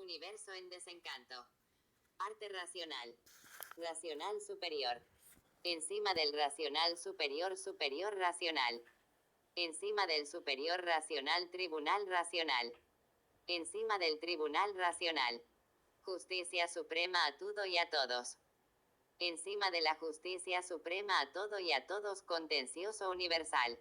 Universo en desencanto. Arte racional. Racional superior. Encima del racional superior, superior racional. Encima del superior racional, tribunal racional. Encima del tribunal racional. Justicia suprema a todo y a todos. Encima de la justicia suprema a todo y a todos, contencioso universal.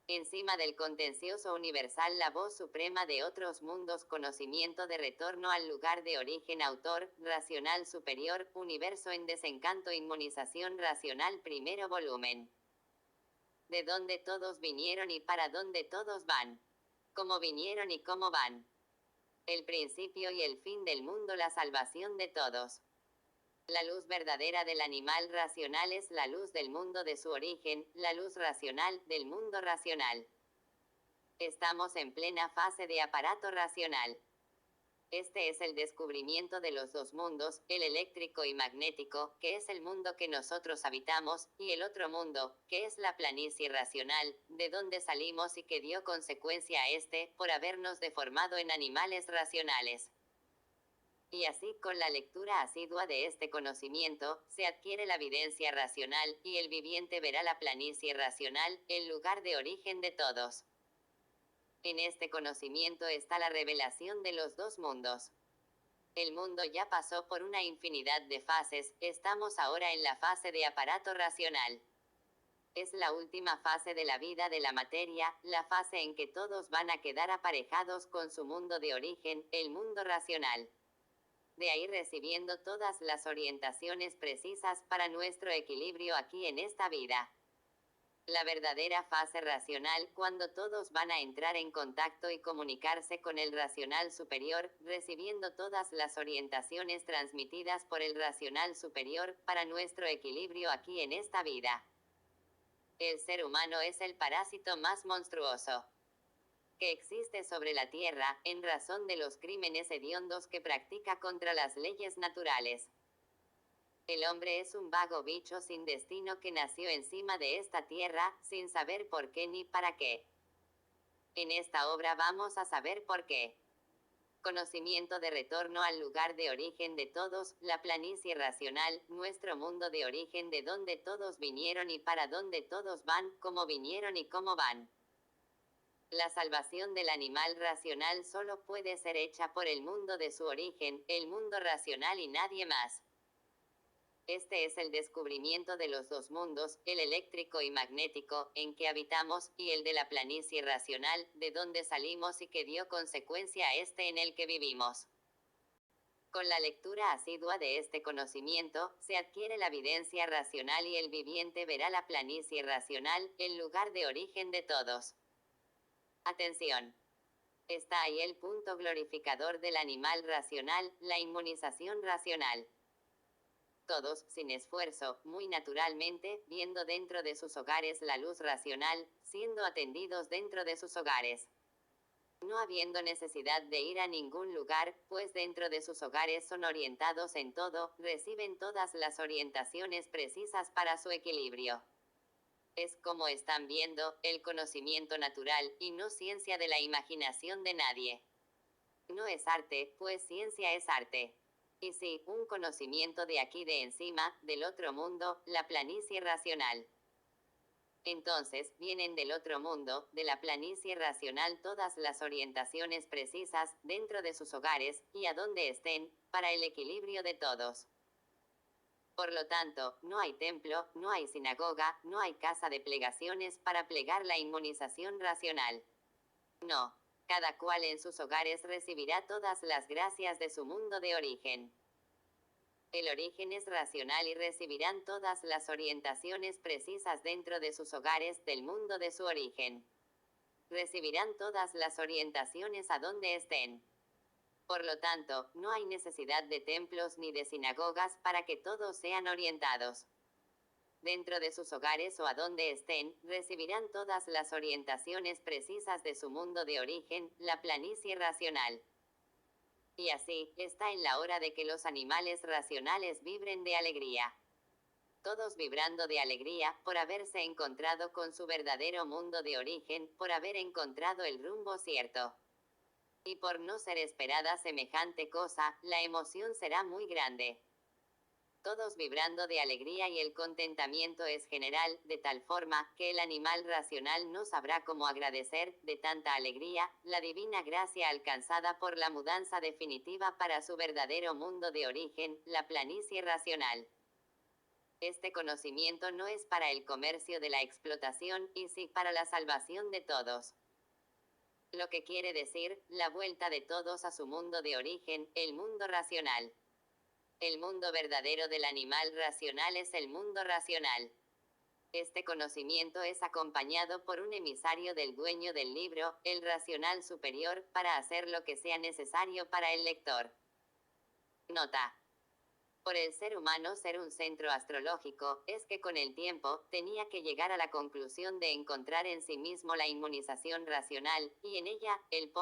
Encima del contencioso universal, la voz suprema de otros mundos, conocimiento de retorno al lugar de origen, autor, racional superior, universo en desencanto, inmunización racional, primero volumen. De dónde todos vinieron y para dónde todos van. Cómo vinieron y cómo van. El principio y el fin del mundo, la salvación de todos. La luz verdadera del animal racional es la luz del mundo de su origen, la luz racional del mundo racional. Estamos en plena fase de aparato racional. Este es el descubrimiento de los dos mundos, el eléctrico y magnético, que es el mundo que nosotros habitamos, y el otro mundo, que es la planicie racional, de donde salimos y que dio consecuencia a este, por habernos deformado en animales racionales. Y así, con la lectura asidua de este conocimiento, se adquiere la evidencia racional, y el viviente verá la planicie racional, el lugar de origen de todos. En este conocimiento está la revelación de los dos mundos. El mundo ya pasó por una infinidad de fases, estamos ahora en la fase de aparato racional. Es la última fase de la vida de la materia, la fase en que todos van a quedar aparejados con su mundo de origen, el mundo racional. De ahí recibiendo todas las orientaciones precisas para nuestro equilibrio aquí en esta vida. La verdadera fase racional, cuando todos van a entrar en contacto y comunicarse con el racional superior, recibiendo todas las orientaciones transmitidas por el racional superior, para nuestro equilibrio aquí en esta vida. El ser humano es el parásito más monstruoso que existe sobre la tierra, en razón de los crímenes hediondos que practica contra las leyes naturales. El hombre es un vago bicho sin destino que nació encima de esta tierra, sin saber por qué ni para qué. En esta obra vamos a saber por qué. Conocimiento de retorno al lugar de origen de todos, la planicie racional, nuestro mundo de origen, de donde todos vinieron y para donde todos van, cómo vinieron y cómo van. La salvación del animal racional solo puede ser hecha por el mundo de su origen, el mundo racional y nadie más. Este es el descubrimiento de los dos mundos, el eléctrico y magnético, en que habitamos, y el de la planicie racional, de donde salimos y que dio consecuencia a este en el que vivimos. Con la lectura asidua de este conocimiento, se adquiere la evidencia racional y el viviente verá la planicie racional, el lugar de origen de todos. Atención. Está ahí el punto glorificador del animal racional, la inmunización racional. Todos, sin esfuerzo, muy naturalmente, viendo dentro de sus hogares la luz racional, siendo atendidos dentro de sus hogares. No habiendo necesidad de ir a ningún lugar, pues dentro de sus hogares son orientados en todo, reciben todas las orientaciones precisas para su equilibrio. Es, como están viendo, el conocimiento natural, y no ciencia de la imaginación de nadie. No es arte, pues ciencia es arte. Y sí, un conocimiento de aquí de encima, del otro mundo, la planicie racional. Entonces, vienen del otro mundo, de la planicie racional, todas las orientaciones precisas, dentro de sus hogares, y a donde estén, para el equilibrio de todos. Por lo tanto, no hay templo, no hay sinagoga, no hay casa de plegaciones para plegar la inmunización racional. No. Cada cual en sus hogares recibirá todas las gracias de su mundo de origen. El origen es racional y recibirán todas las orientaciones precisas dentro de sus hogares, del mundo de su origen. Recibirán todas las orientaciones a donde estén. Por lo tanto, no hay necesidad de templos ni de sinagogas para que todos sean orientados. Dentro de sus hogares o a donde estén, recibirán todas las orientaciones precisas de su mundo de origen, la planicie racional. Y así, está en la hora de que los animales racionales vibren de alegría. Todos vibrando de alegría, por haberse encontrado con su verdadero mundo de origen, por haber encontrado el rumbo cierto. Y por no ser esperada semejante cosa, la emoción será muy grande. Todos vibrando de alegría y el contentamiento es general, de tal forma, que el animal racional no sabrá cómo agradecer, de tanta alegría, la divina gracia alcanzada por la mudanza definitiva para su verdadero mundo de origen, la planicie racional. Este conocimiento no es para el comercio de la explotación, y sí para la salvación de todos. Lo que quiere decir, la vuelta de todos a su mundo de origen, el mundo racional. El mundo verdadero del animal racional es el mundo racional. Este conocimiento es acompañado por un emisario del dueño del libro, el racional superior, para hacer lo que sea necesario para el lector. Nota. Por el ser humano ser un centro astrológico, es que con el tiempo, tenía que llegar a la conclusión de encontrar en sí mismo la inmunización racional, y en ella, el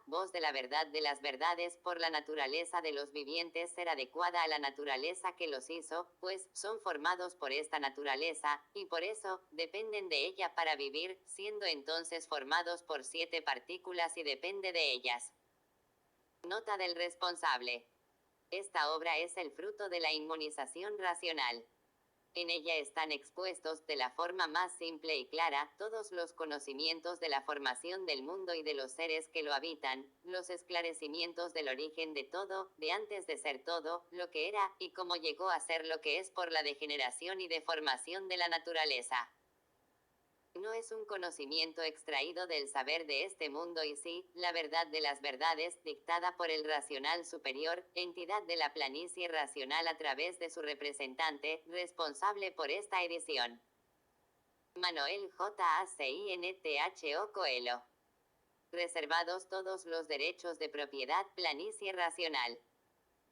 voz de la verdad de las verdades por la naturaleza de los vivientes ser adecuada a la naturaleza que los hizo, pues, son formados por esta naturaleza, y por eso, dependen de ella para vivir, siendo entonces formados por 7 partículas y depende de ellas. Nota del responsable. Esta obra es el fruto de la inmunización racional. En ella están expuestos, de la forma más simple y clara, todos los conocimientos de la formación del mundo y de los seres que lo habitan, los esclarecimientos del origen de todo, de antes de ser todo, lo que era, y cómo llegó a ser lo que es por la degeneración y deformación de la naturaleza. No es un conocimiento extraído del saber de este mundo y sí, la verdad de las verdades, dictada por el racional superior, entidad de la planicie racional a través de su representante, responsable por esta edición. Manuel J. A. Cintho Coelho. Reservados todos los derechos de propiedad, planicie racional.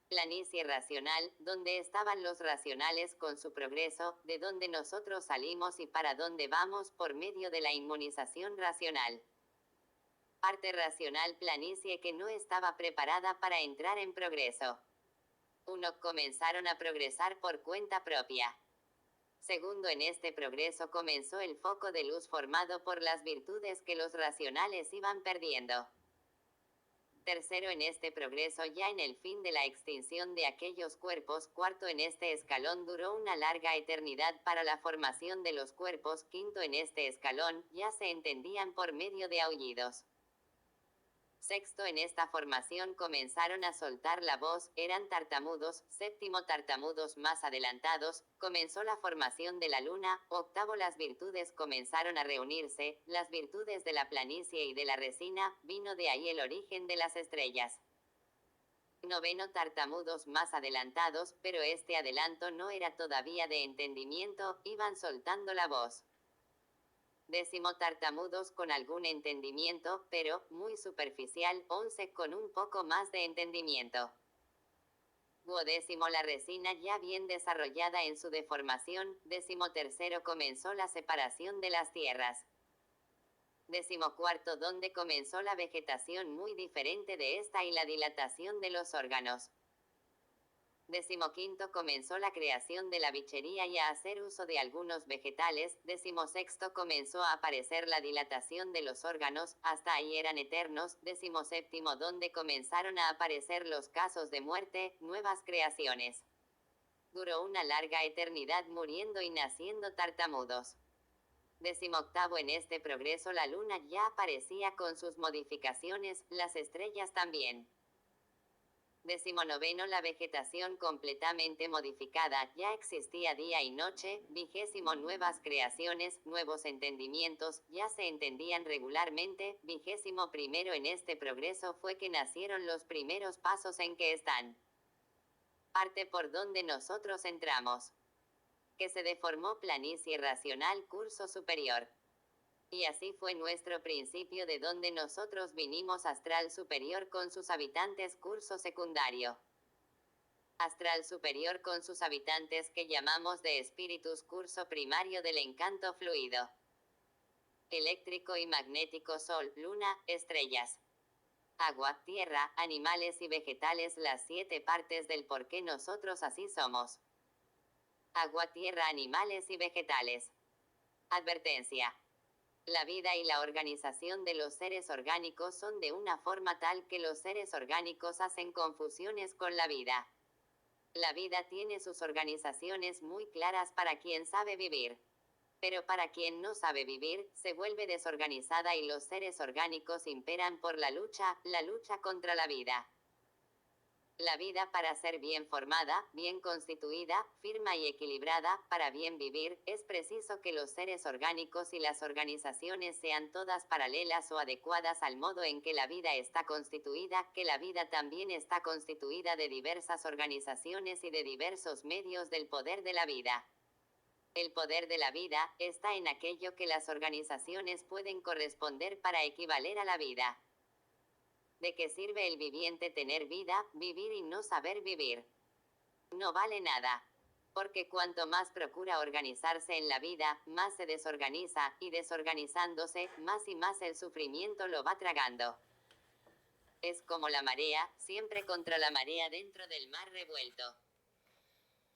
Planicie racional, donde estaban los racionales con su progreso, de donde nosotros salimos y para dónde vamos por medio de la inmunización racional. Parte racional planicie que no estaba preparada para entrar en progreso. 1. Comenzaron a progresar por cuenta propia. Segundo, en este progreso comenzó el foco de luz formado por las virtudes que los racionales iban perdiendo. Tercero, en este progreso ya en el fin de la extinción de aquellos cuerpos. Cuarto, en este escalón duró una larga eternidad para la formación de los cuerpos. Quinto, en este escalón ya se entendían por medio de aullidos. Sexto, en esta formación comenzaron a soltar la voz, eran tartamudos. Séptimo, tartamudos más adelantados, comenzó la formación de la luna. Octavo, las virtudes comenzaron a reunirse, las virtudes de la planicie y de la resina, vino de ahí el origen de las estrellas. Noveno, tartamudos más adelantados, pero este adelanto no era todavía de entendimiento, iban soltando la voz. Décimo, tartamudos con algún entendimiento, pero muy superficial. 11, con un poco más de entendimiento. Duodécimo, la resina ya bien desarrollada en su deformación. 13º, comenzó la separación de las tierras. 14º, donde comenzó la vegetación muy diferente de esta y la dilatación de los órganos. 15º, comenzó la creación de la bichería y a hacer uso de algunos vegetales. 16º, comenzó a aparecer la dilatación de los órganos, hasta ahí eran eternos. 17º, donde comenzaron a aparecer los casos de muerte, nuevas creaciones. Duró una larga eternidad muriendo y naciendo tartamudos. 18º, en este progreso la luna ya aparecía con sus modificaciones, las estrellas también. 19º, la vegetación completamente modificada, ya existía día y noche. 20º, nuevas creaciones, nuevos entendimientos, ya se entendían regularmente. 21º, en este progreso fue que nacieron los primeros pasos en que están. Parte por donde nosotros entramos. Que se deformó planicie racional curso superior. Y así fue nuestro principio de donde nosotros vinimos astral superior con sus habitantes curso secundario. Astral superior con sus habitantes que llamamos de espíritus curso primario del encanto fluido. Eléctrico y magnético sol, luna, estrellas. Agua, tierra, animales y vegetales, las 7 partes del por qué nosotros así somos. Agua, tierra, animales y vegetales. Advertencia. La vida y la organización de los seres orgánicos son de una forma tal que los seres orgánicos hacen confusiones con la vida. La vida tiene sus organizaciones muy claras para quien sabe vivir. Pero para quien no sabe vivir, se vuelve desorganizada y los seres orgánicos imperan por la lucha contra la vida. La vida, para ser bien formada, bien constituida, firme y equilibrada, para bien vivir, es preciso que los seres orgánicos y las organizaciones sean todas paralelas o adecuadas al modo en que la vida está constituida, que la vida también está constituida de diversas organizaciones y de diversos medios del poder de la vida. El poder de la vida está en aquello que las organizaciones pueden corresponder para equivaler a la vida. ¿De qué sirve el viviente tener vida, vivir y no saber vivir? No vale nada. Porque cuanto más procura organizarse en la vida, más se desorganiza, y desorganizándose, más y más el sufrimiento lo va tragando. Es como la marea, siempre contra la marea dentro del mar revuelto.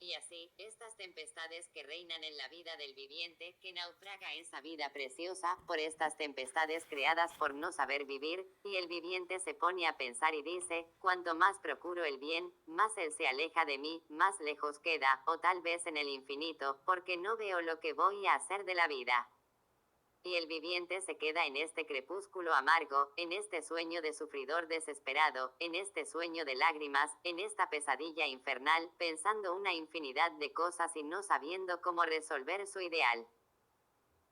Y así, estas tempestades que reinan en la vida del viviente, que naufraga esa vida preciosa, por estas tempestades creadas por no saber vivir, y el viviente se pone a pensar y dice, cuanto más procuro el bien, más él se aleja de mí, más lejos queda, o tal vez en el infinito, porque no veo lo que voy a hacer de la vida. Y el viviente se queda en este crepúsculo amargo, en este sueño de sufridor desesperado, en este sueño de lágrimas, en esta pesadilla infernal, pensando una infinidad de cosas y no sabiendo cómo resolver su ideal.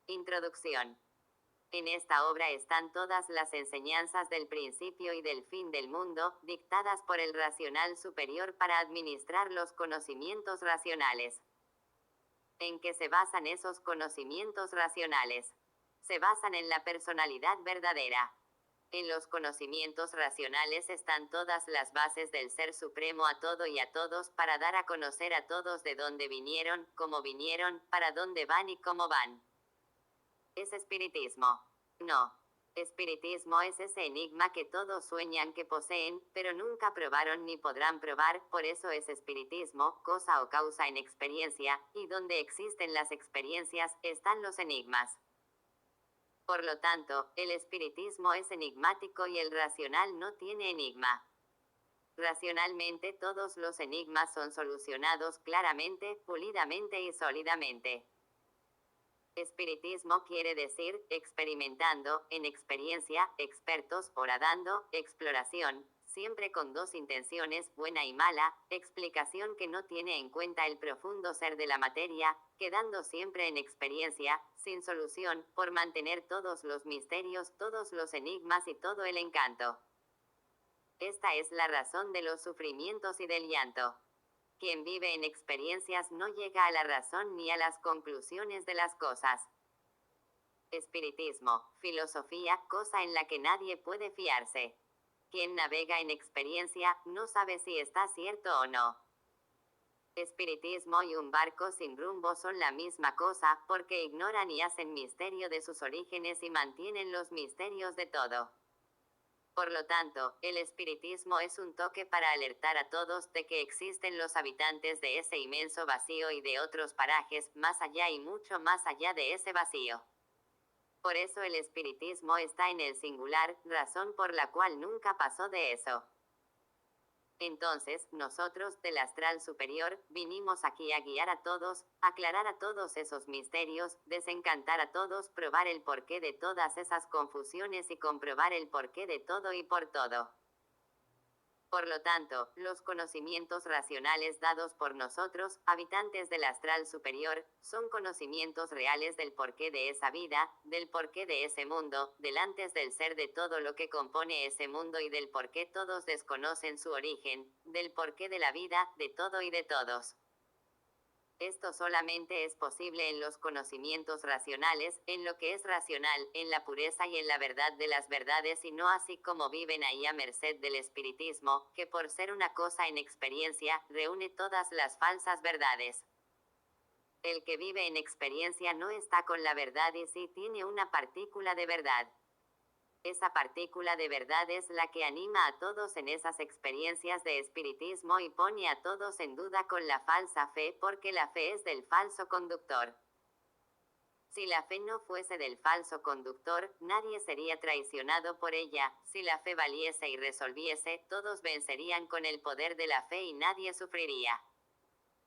Introducción. En esta obra están todas las enseñanzas del principio y del fin del mundo, dictadas por el racional superior para administrar los conocimientos racionales. ¿En qué se basan esos conocimientos racionales? Se basan en la personalidad verdadera. En los conocimientos racionales están todas las bases del Ser Supremo a todo y a todos para dar a conocer a todos de dónde vinieron, cómo vinieron, para dónde van y cómo van. ¿Es espiritismo? No. Espiritismo es ese enigma que todos sueñan que poseen, pero nunca probaron ni podrán probar, por eso es espiritismo, cosa o causa en experiencia, y donde existen las experiencias, están los enigmas. Por lo tanto, el espiritismo es enigmático y el racional no tiene enigma. Racionalmente todos los enigmas son solucionados claramente, pulidamente y sólidamente. Espiritismo quiere decir, experimentando, en experiencia, expertos, horadando, exploración, siempre con dos intenciones, buena y mala, explicación que no tiene en cuenta el profundo ser de la materia, quedando siempre en experiencia, sin solución, por mantener todos los misterios, todos los enigmas y todo el encanto. Esta es la razón de los sufrimientos y del llanto. Quien vive en experiencias no llega a la razón ni a las conclusiones de las cosas. Espiritismo, filosofía, cosa en la que nadie puede fiarse. Quien navega en experiencia, no sabe si está cierto o no. Espiritismo y un barco sin rumbo son la misma cosa, porque ignoran y hacen misterio de sus orígenes y mantienen los misterios de todo. Por lo tanto, el espiritismo es un toque para alertar a todos de que existen los habitantes de ese inmenso vacío y de otros parajes, más allá y mucho más allá de ese vacío. Por eso el espiritismo está en el singular, razón por la cual nunca pasó de eso. Entonces, nosotros, del astral superior, vinimos aquí a guiar a todos, aclarar a todos esos misterios, desencantar a todos, probar el porqué de todas esas confusiones y comprobar el porqué de todo y por todo. Por lo tanto, los conocimientos racionales dados por nosotros, habitantes del astral superior, son conocimientos reales del porqué de esa vida, del porqué de ese mundo, del antes del ser de todo lo que compone ese mundo y del porqué todos desconocen su origen, del porqué de la vida, de todo y de todos. Esto solamente es posible en los conocimientos racionales, en lo que es racional, en la pureza y en la verdad de las verdades y no así como viven ahí a merced del espiritismo, que por ser una cosa en experiencia, reúne todas las falsas verdades. El que vive en experiencia no está con la verdad y sí tiene una partícula de verdad. Esa partícula de verdad es la que anima a todos en esas experiencias de espiritismo y pone a todos en duda con la falsa fe porque la fe es del falso conductor. Si la fe no fuese del falso conductor, nadie sería traicionado por ella. Si la fe valiese y resolviese, todos vencerían con el poder de la fe y nadie sufriría.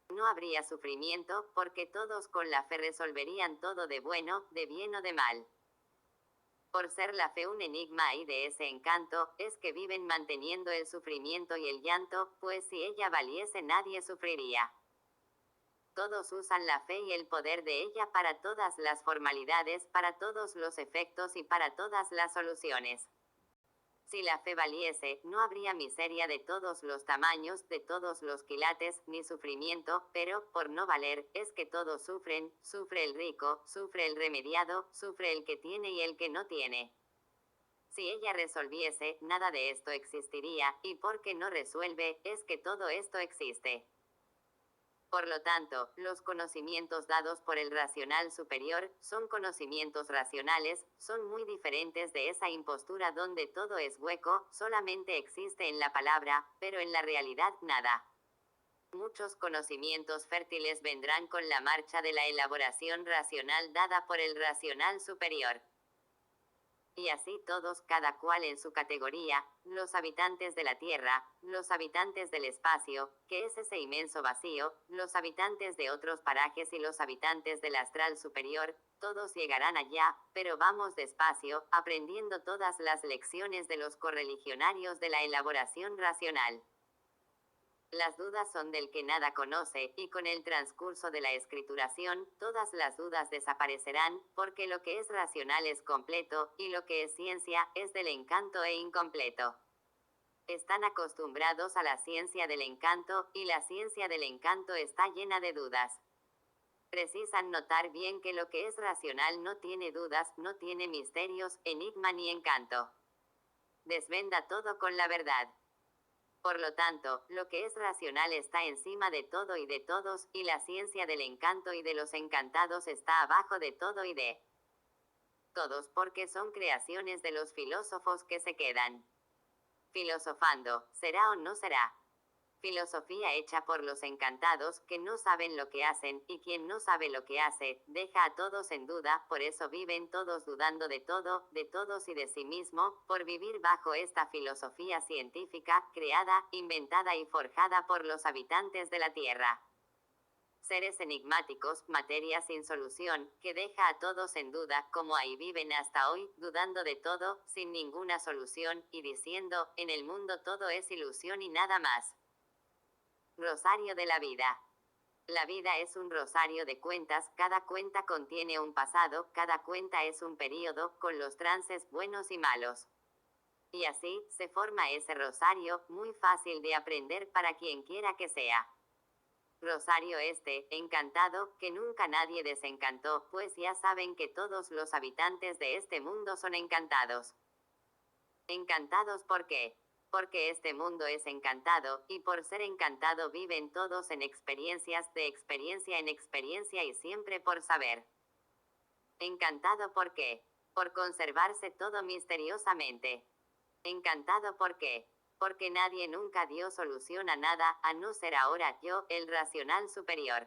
No habría sufrimiento, porque todos con la fe resolverían todo de bueno, de bien o de mal. Por ser la fe un enigma y de ese encanto, es que viven manteniendo el sufrimiento y el llanto, pues si ella valiese nadie sufriría. Todos usan la fe y el poder de ella para todas las formalidades, para todos los efectos y para todas las soluciones. Si la fe valiese, no habría miseria de todos los tamaños, de todos los quilates, ni sufrimiento, pero, por no valer, es que todos sufren, sufre el rico, sufre el remediado, sufre el que tiene y el que no tiene. Si ella resolviese, nada de esto existiría, y porque no resuelve, es que todo esto existe. Por lo tanto, los conocimientos dados por el racional superior, son conocimientos racionales, son muy diferentes de esa impostura donde todo es hueco, solamente existe en la palabra, pero en la realidad nada. Muchos conocimientos fértiles vendrán con la marcha de la elaboración racional dada por el racional superior. Y así todos, cada cual en su categoría, los habitantes de la Tierra, los habitantes del espacio, que es ese inmenso vacío, los habitantes de otros parajes y los habitantes del astral superior, todos llegarán allá, pero vamos despacio, aprendiendo todas las lecciones de los correligionarios de la elaboración racional. Las dudas son del que nada conoce, y con el transcurso de la escrituración, todas las dudas desaparecerán, porque lo que es racional es completo, y lo que es ciencia, es del encanto e incompleto. Están acostumbrados a la ciencia del encanto, y la ciencia del encanto está llena de dudas. Precisan notar bien que lo que es racional no tiene dudas, no tiene misterios, enigma ni encanto. Desvenda todo con la verdad. Por lo tanto, lo que es racional está encima de todo y de todos, y la ciencia del encanto y de los encantados está abajo de todo y de todos, porque son creaciones de los filósofos que se quedan filosofando, ¿será o no será? Filosofía hecha por los encantados, que no saben lo que hacen, y quien no sabe lo que hace, deja a todos en duda, por eso viven todos dudando de todo, de todos y de sí mismo, por vivir bajo esta filosofía científica, creada, inventada y forjada por los habitantes de la Tierra. Seres enigmáticos, materia sin solución, que deja a todos en duda, como ahí viven hasta hoy, dudando de todo, sin ninguna solución, y diciendo, en el mundo todo es ilusión y nada más. Rosario de la vida. La vida es un rosario de cuentas, cada cuenta contiene un pasado, cada cuenta es un período, con los trances buenos y malos. Y así, se forma ese rosario, muy fácil de aprender para quien quiera que sea. Rosario encantado, que nunca nadie desencantó, pues ya saben que todos los habitantes de este mundo son encantados. ¿Encantados por qué? Porque este mundo es encantado, y por ser encantado viven todos en experiencias, de experiencia en experiencia y siempre por saber. ¿Encantado por qué? Por conservarse todo misteriosamente. ¿Encantado por qué? Porque nadie nunca dio solución a nada, a no ser ahora yo, el racional superior.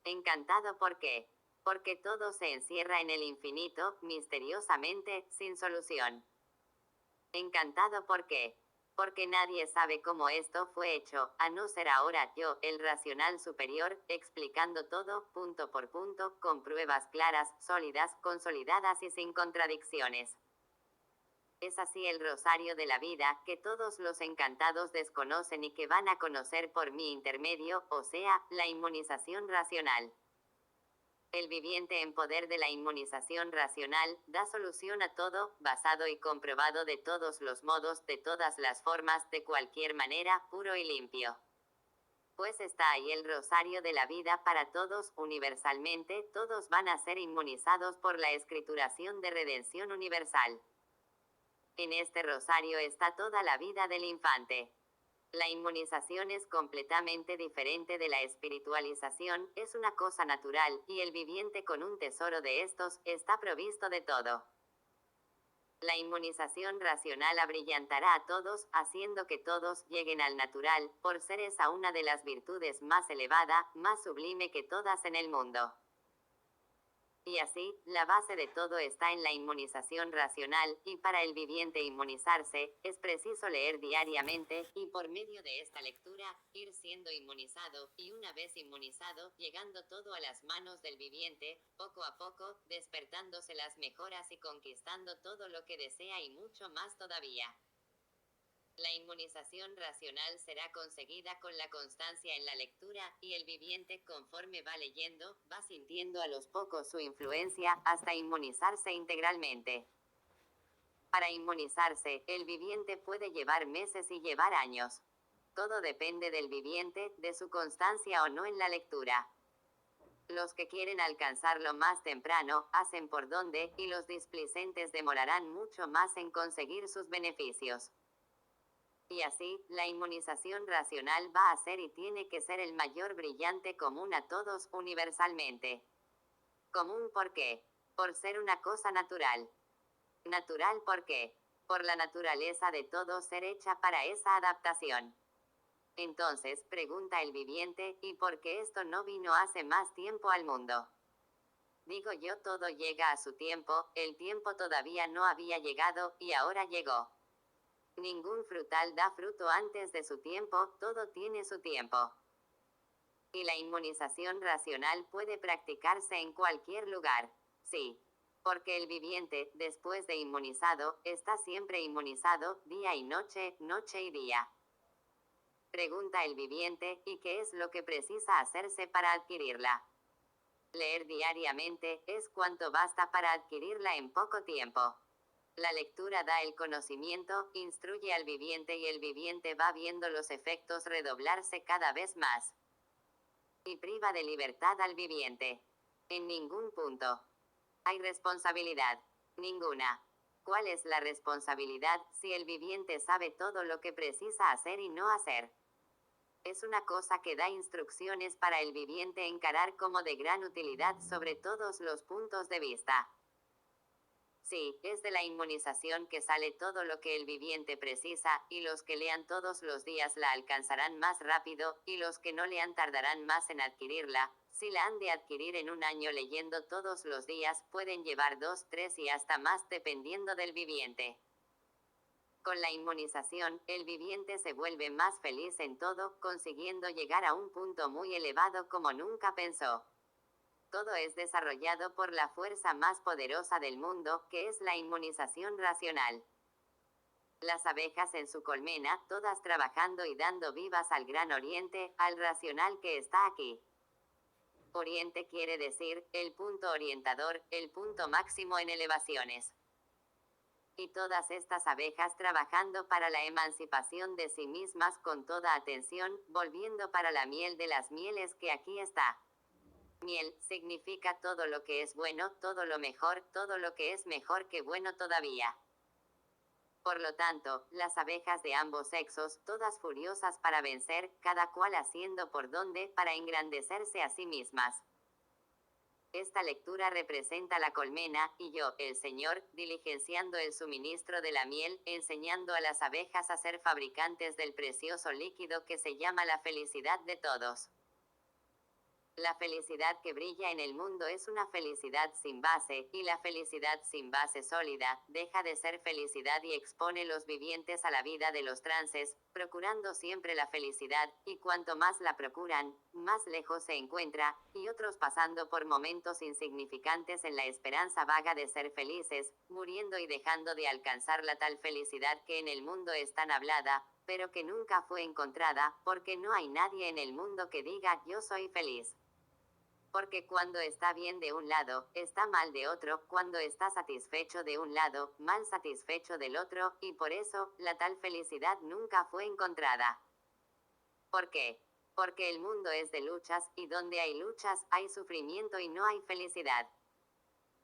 ¿Encantado por qué? Porque todo se encierra en el infinito, misteriosamente, sin solución. ¿Encantado por qué? Porque nadie sabe cómo esto fue hecho, a no ser ahora yo, el racional superior, explicando todo, punto por punto, con pruebas claras, sólidas, consolidadas y sin contradicciones. Es así el rosario de la vida, que todos los encantados desconocen y que van a conocer por mi intermedio, o sea, la inmunización racional. El viviente en poder de la inmunización racional, da solución a todo, basado y comprobado de todos los modos, de todas las formas, de cualquier manera, puro y limpio. Pues está ahí el rosario de la vida para todos, universalmente, todos van a ser inmunizados por la escrituración de redención universal. En este rosario está toda la vida del infante. La inmunización es completamente diferente de la espiritualización, es una cosa natural, y el viviente con un tesoro de estos, está provisto de todo. La inmunización racional abrillantará a todos, haciendo que todos lleguen al natural, por ser esa una de las virtudes más elevada, más sublime que todas en el mundo. Y así, la base de todo está en la inmunización racional, y para el viviente inmunizarse, es preciso leer diariamente, y por medio de esta lectura, ir siendo inmunizado, y una vez inmunizado, llegando todo a las manos del viviente, poco a poco, despertándose las mejoras y conquistando todo lo que desea y mucho más todavía. La inmunización racional será conseguida con la constancia en la lectura, y el viviente, conforme va leyendo, va sintiendo a los pocos su influencia, hasta inmunizarse integralmente. Para inmunizarse, el viviente puede llevar meses y llevar años. Todo depende del viviente, de su constancia o no en la lectura. Los que quieren alcanzarlo más temprano, hacen por donde, y los displicentes demorarán mucho más en conseguir sus beneficios. Y así, la inmunización racional va a ser y tiene que ser el mayor brillante común a todos universalmente. Común ¿por qué? Por ser una cosa natural. Natural ¿por qué? Por la naturaleza de todo ser hecha para esa adaptación. Entonces, pregunta el viviente, ¿y por qué esto no vino hace más tiempo al mundo? Digo yo, todo llega a su tiempo, el tiempo todavía no había llegado, y ahora llegó. Ningún frutal da fruto antes de su tiempo, todo tiene su tiempo. Y la inmunización racional puede practicarse en cualquier lugar. Sí. Porque el viviente, después de inmunizado, está siempre inmunizado, día y noche, noche y día. Pregunta el viviente, ¿y qué es lo que precisa hacerse para adquirirla? Leer diariamente es cuanto basta para adquirirla en poco tiempo. La lectura da el conocimiento, instruye al viviente y el viviente va viendo los efectos redoblarse cada vez más. Y priva de libertad al viviente. En ningún punto. Hay responsabilidad. Ninguna. ¿Cuál es la responsabilidad si el viviente sabe todo lo que precisa hacer y no hacer? Es una cosa que da instrucciones para el viviente encarar como de gran utilidad sobre todos los puntos de vista. Sí, es de la inmunización que sale todo lo que el viviente precisa, y los que lean todos los días la alcanzarán más rápido, y los que no lean tardarán más en adquirirla. Si la han de adquirir en un año leyendo todos los días, pueden llevar 2, 3 y hasta más dependiendo del viviente. Con la inmunización, el viviente se vuelve más feliz en todo, consiguiendo llegar a un punto muy elevado como nunca pensó. Todo es desarrollado por la fuerza más poderosa del mundo, que es la inmunización racional. Las abejas en su colmena, todas trabajando y dando vivas al gran oriente, al racional que está aquí. Oriente quiere decir, el punto orientador, el punto máximo en elevaciones. Y todas estas abejas trabajando para la emancipación de sí mismas con toda atención, volviendo para la miel de las mieles que aquí está. Miel significa todo lo que es bueno, todo lo mejor, todo lo que es mejor que bueno todavía. Por lo tanto, las abejas de ambos sexos, todas furiosas para vencer, cada cual haciendo por donde, para engrandecerse a sí mismas. Esta lectura representa la colmena, y yo, el Señor, diligenciando el suministro de la miel, enseñando a las abejas a ser fabricantes del precioso líquido que se llama la felicidad de todos. La felicidad que brilla en el mundo es una felicidad sin base, y la felicidad sin base sólida, deja de ser felicidad y expone los vivientes a la vida de los trances, procurando siempre la felicidad, y cuanto más la procuran, más lejos se encuentra, y otros pasando por momentos insignificantes en la esperanza vaga de ser felices, muriendo y dejando de alcanzar la tal felicidad que en el mundo es tan hablada, pero que nunca fue encontrada, porque no hay nadie en el mundo que diga yo soy feliz. Porque cuando está bien de un lado, está mal de otro, cuando está satisfecho de un lado, mal satisfecho del otro, y por eso, la tal felicidad nunca fue encontrada. ¿Por qué? Porque el mundo es de luchas, y donde hay luchas, hay sufrimiento y no hay felicidad.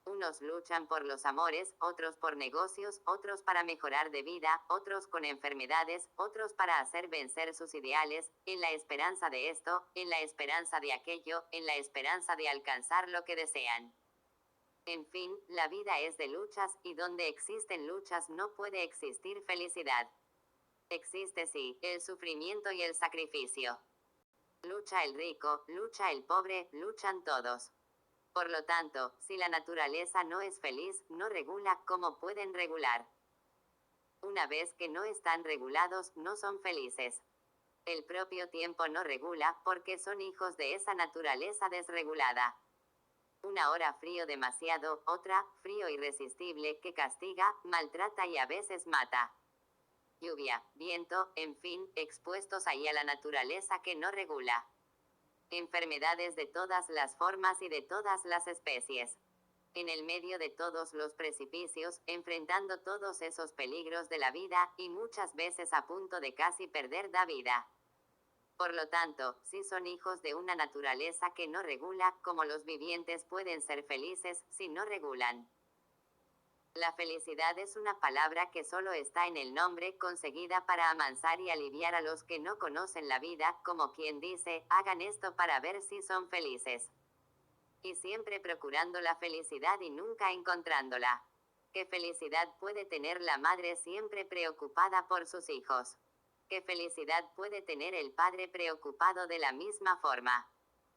Unos luchan por los amores, otros por negocios, otros para mejorar de vida, otros con enfermedades, otros para hacer vencer sus ideales, en la esperanza de esto, en la esperanza de aquello, en la esperanza de alcanzar lo que desean. En fin, la vida es de luchas, y donde existen luchas no puede existir felicidad. Existe sí, el sufrimiento y el sacrificio. Lucha el rico, lucha el pobre, luchan todos. Por lo tanto, si la naturaleza no es feliz, no regula, ¿cómo pueden regular? Una vez que no están regulados, no son felices. El propio tiempo no regula, porque son hijos de esa naturaleza desregulada. Una hora frío demasiado, otra, frío irresistible, que castiga, maltrata y a veces mata. Lluvia, viento, en fin, expuestos ahí a la naturaleza que no regula. Enfermedades de todas las formas y de todas las especies. En el medio de todos los precipicios, enfrentando todos esos peligros de la vida, y muchas veces a punto de casi perder la vida. Por lo tanto, si son hijos de una naturaleza que no regula, como los vivientes pueden ser felices si no regulan. La felicidad es una palabra que solo está en el nombre, conseguida para amansar y aliviar a los que no conocen la vida, como quien dice, hagan esto para ver si son felices. Y siempre procurando la felicidad y nunca encontrándola. ¿Qué felicidad puede tener la madre siempre preocupada por sus hijos? ¿Qué felicidad puede tener el padre preocupado de la misma forma?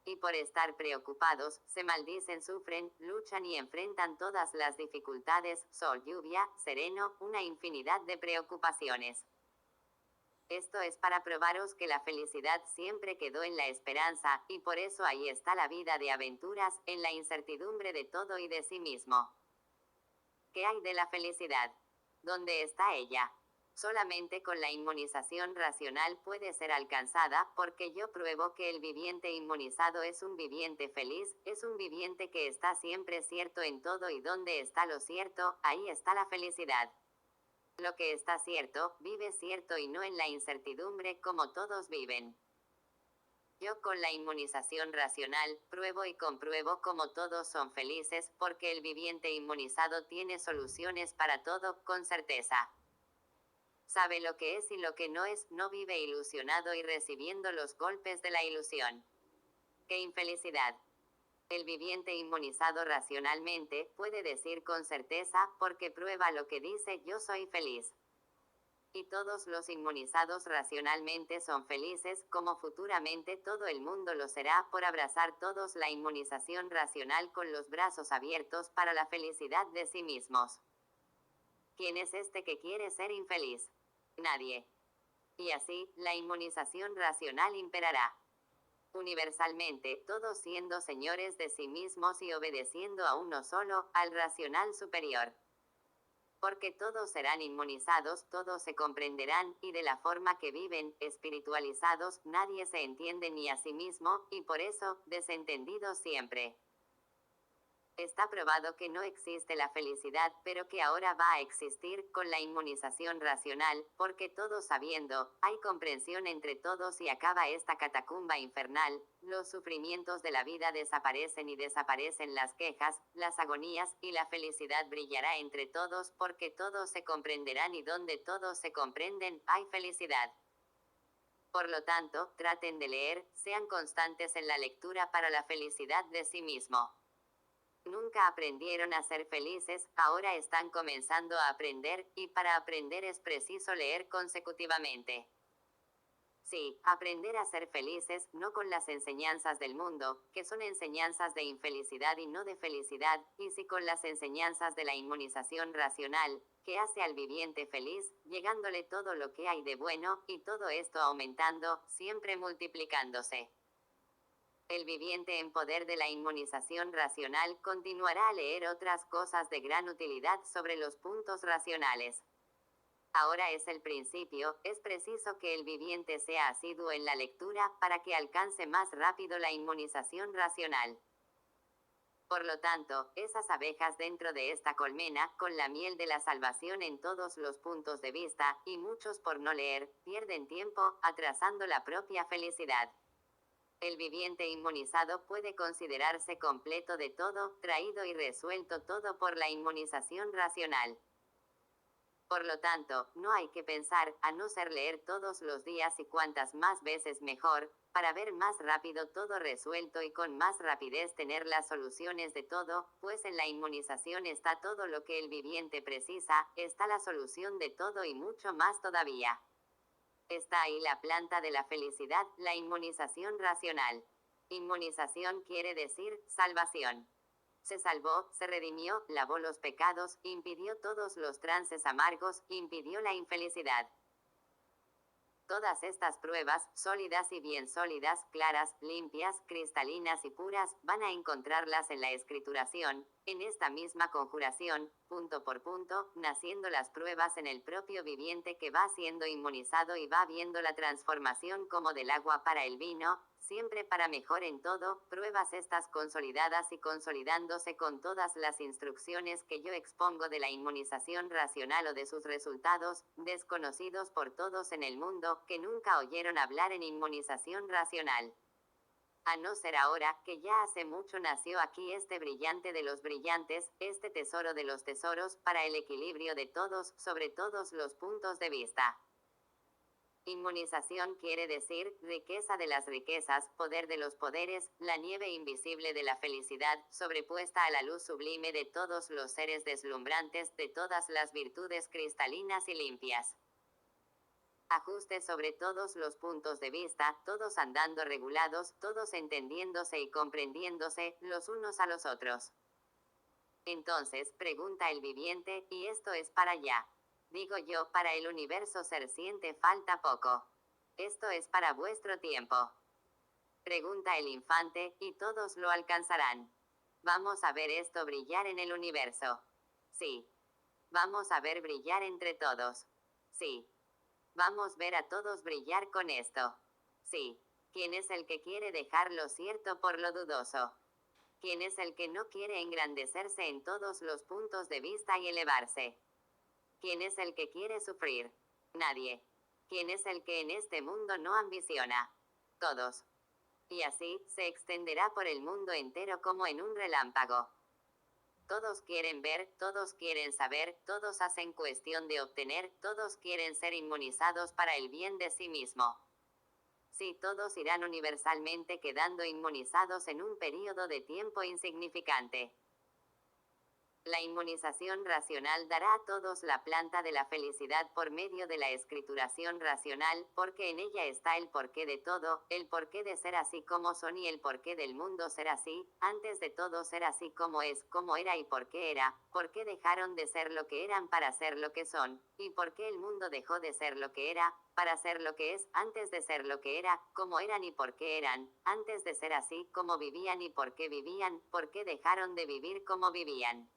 Y por estar preocupados, se maldicen, sufren, luchan y enfrentan todas las dificultades, sol, lluvia, sereno, una infinidad de preocupaciones. Esto es para probaros que la felicidad siempre quedó en la esperanza, y por eso ahí está la vida de aventuras, en la incertidumbre de todo y de sí mismo. ¿Qué hay de la felicidad? ¿Dónde está ella? Solamente con la inmunización racional puede ser alcanzada, porque yo pruebo que el viviente inmunizado es un viviente feliz, es un viviente que está siempre cierto en todo, y donde está lo cierto, ahí está la felicidad. Lo que está cierto, vive cierto y no en la incertidumbre como todos viven. Yo con la inmunización racional, pruebo y compruebo como todos son felices, porque el viviente inmunizado tiene soluciones para todo, con certeza. Sabe lo que es y lo que no es, no vive ilusionado y recibiendo los golpes de la ilusión. ¡Qué infelicidad! El viviente inmunizado racionalmente puede decir con certeza, porque prueba lo que dice, yo soy feliz. Y todos los inmunizados racionalmente son felices, como futuramente todo el mundo lo será, por abrazar todos la inmunización racional con los brazos abiertos para la felicidad de sí mismos. ¿Quién es este que quiere ser infeliz? Nadie. Y así, la inmunización racional imperará. Universalmente, todos siendo señores de sí mismos y obedeciendo a uno solo, al racional superior. Porque todos serán inmunizados, todos se comprenderán, y de la forma que viven, espiritualizados, nadie se entiende ni a sí mismo, y por eso, desentendidos siempre. Está probado que no existe la felicidad, pero que ahora va a existir, con la inmunización racional, porque todos sabiendo, hay comprensión entre todos y acaba esta catacumba infernal, los sufrimientos de la vida desaparecen y desaparecen las quejas, las agonías, y la felicidad brillará entre todos, porque todos se comprenderán y donde todos se comprenden, hay felicidad. Por lo tanto, traten de leer, sean constantes en la lectura para la felicidad de sí mismo. Nunca aprendieron a ser felices, ahora están comenzando a aprender, y para aprender es preciso leer consecutivamente. Sí, aprender a ser felices, no con las enseñanzas del mundo, que son enseñanzas de infelicidad y no de felicidad, y sí con las enseñanzas de la inmunización racional, que hace al viviente feliz, llegándole todo lo que hay de bueno, y todo esto aumentando, siempre multiplicándose. El viviente en poder de la inmunización racional continuará a leer otras cosas de gran utilidad sobre los puntos racionales. Ahora es el principio, es preciso que el viviente sea asiduo en la lectura para que alcance más rápido la inmunización racional. Por lo tanto, esas abejas dentro de esta colmena, con la miel de la salvación en todos los puntos de vista, y muchos por no leer, pierden tiempo, atrasando la propia felicidad. El viviente inmunizado puede considerarse completo de todo, traído y resuelto todo por la inmunización racional. Por lo tanto, no hay que pensar, a no ser leer todos los días y cuantas más veces mejor, para ver más rápido todo resuelto y con más rapidez tener las soluciones de todo, pues en la inmunización está todo lo que el viviente precisa, está la solución de todo y mucho más todavía. Está ahí la planta de la felicidad, la inmunización racional. Inmunización quiere decir salvación. Se salvó, se redimió, lavó los pecados, impidió todos los trances amargos, impidió la infelicidad. Todas estas pruebas, sólidas y bien sólidas, claras, limpias, cristalinas y puras, van a encontrarlas en la escrituración, en esta misma conjuración, punto por punto, naciendo las pruebas en el propio viviente que va siendo inmunizado y va viendo la transformación como del agua para el vino, siempre para mejor en todo, pruebas estas consolidadas y consolidándose con todas las instrucciones que yo expongo de la inmunización racional o de sus resultados, desconocidos por todos en el mundo, que nunca oyeron hablar en inmunización racional. A no ser ahora, que ya hace mucho nació aquí este brillante de los brillantes, este tesoro de los tesoros, para el equilibrio de todos, sobre todos los puntos de vista. Inmunización quiere decir, riqueza de las riquezas, poder de los poderes, la nieve invisible de la felicidad, sobrepuesta a la luz sublime de todos los seres deslumbrantes, de todas las virtudes cristalinas y limpias. Ajuste sobre todos los puntos de vista, todos andando regulados, todos entendiéndose y comprendiéndose, los unos a los otros. Entonces, pregunta el viviente, ¿y esto es para ya? Digo yo, para el universo serciente falta poco. Esto es para vuestro tiempo. Pregunta el infante, y todos lo alcanzarán. Vamos a ver esto brillar en el universo. Sí. Vamos a ver brillar entre todos. Sí. Vamos a ver a todos brillar con esto. Sí. ¿Quién es el que quiere dejar lo cierto por lo dudoso? ¿Quién es el que no quiere engrandecerse en todos los puntos de vista y elevarse? ¿Quién es el que quiere sufrir? Nadie. ¿Quién es el que en este mundo no ambiciona? Todos. Y así, se extenderá por el mundo entero como en un relámpago. Todos quieren ver, todos quieren saber, todos hacen cuestión de obtener, todos quieren ser inmunizados para el bien de sí mismo. Sí, todos irán universalmente quedando inmunizados en un período de tiempo insignificante. La inmunización racional dará a todos la planta de la felicidad por medio de la escrituración racional, porque en ella está el porqué de todo, el porqué de ser así como son y el porqué del mundo ser así, antes de todo ser así como es, como era y por qué dejaron de ser lo que eran para ser lo que son, y por qué el mundo dejó de ser lo que era, para ser lo que es, antes de ser lo que era, como eran y por qué eran, antes de ser así, como vivían y por qué dejaron de vivir como vivían.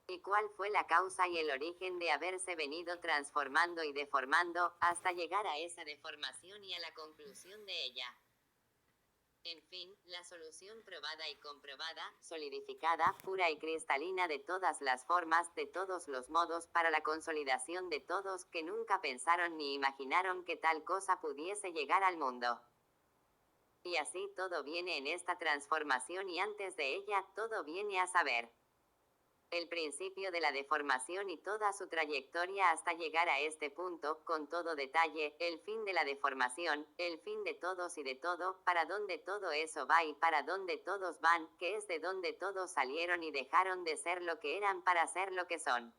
¿Y cuál fue la causa y el origen de haberse venido transformando y deformando, hasta llegar a esa deformación y a la conclusión de ella? En fin, la solución probada y comprobada, solidificada, pura y cristalina de todas las formas, de todos los modos, para la consolidación de todos que nunca pensaron ni imaginaron que tal cosa pudiese llegar al mundo. Y así todo viene en esta transformación y antes de ella, todo viene a saber. El principio de la deformación y toda su trayectoria hasta llegar a este punto, con todo detalle, el fin de la deformación, el fin de todos y de todo, para dónde todo eso va y para dónde todos van, que es de donde todos salieron y dejaron de ser lo que eran para ser lo que son.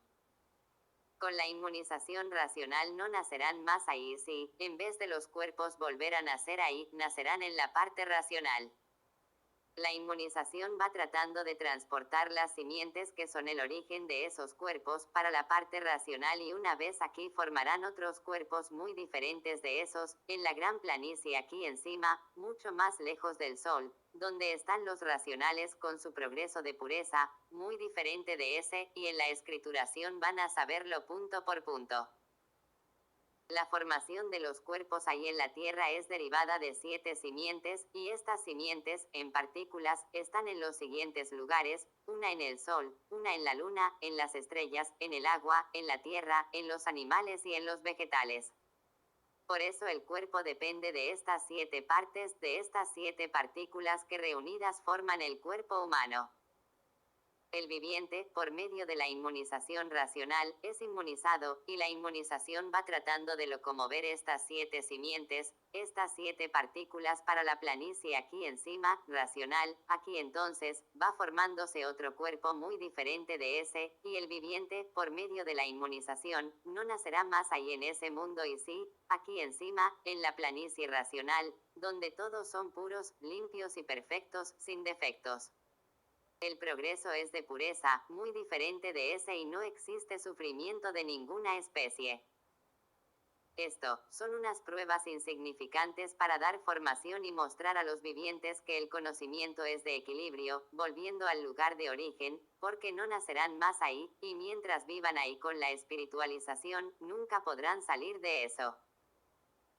Con la inmunización racional no nacerán más ahí, sí, en vez de los cuerpos volver a nacer ahí, nacerán en la parte racional. La inmunización va tratando de transportar las simientes que son el origen de esos cuerpos para la parte racional y una vez aquí formarán otros cuerpos muy diferentes de esos, en la gran planicie aquí encima, mucho más lejos del sol, donde están los racionales con su progreso de pureza, muy diferente de ese, y en la escrituración van a saberlo punto por punto. La formación de los cuerpos ahí en la Tierra es derivada de 7 simientes, y estas simientes, en partículas, están en los siguientes lugares: una en el Sol, una en la Luna, en las estrellas, en el agua, en la tierra, en los animales y en los vegetales. Por eso el cuerpo depende de estas 7 partes, de estas 7 partículas que reunidas forman el cuerpo humano. El viviente, por medio de la inmunización racional, es inmunizado, y la inmunización va tratando de locomover estas 7 simientes, estas 7 partículas para la planicie aquí encima, racional, aquí entonces, va formándose otro cuerpo muy diferente de ese, y el viviente, por medio de la inmunización, no nacerá más ahí en ese mundo y sí, aquí encima, en la planicie racional, donde todos son puros, limpios y perfectos, sin defectos. El progreso es de pureza, muy diferente de ese y no existe sufrimiento de ninguna especie. Esto, son unas pruebas insignificantes para dar formación y mostrar a los vivientes que el conocimiento es de equilibrio, volviendo al lugar de origen, porque no nacerán más ahí, y mientras vivan ahí con la espiritualización, nunca podrán salir de eso.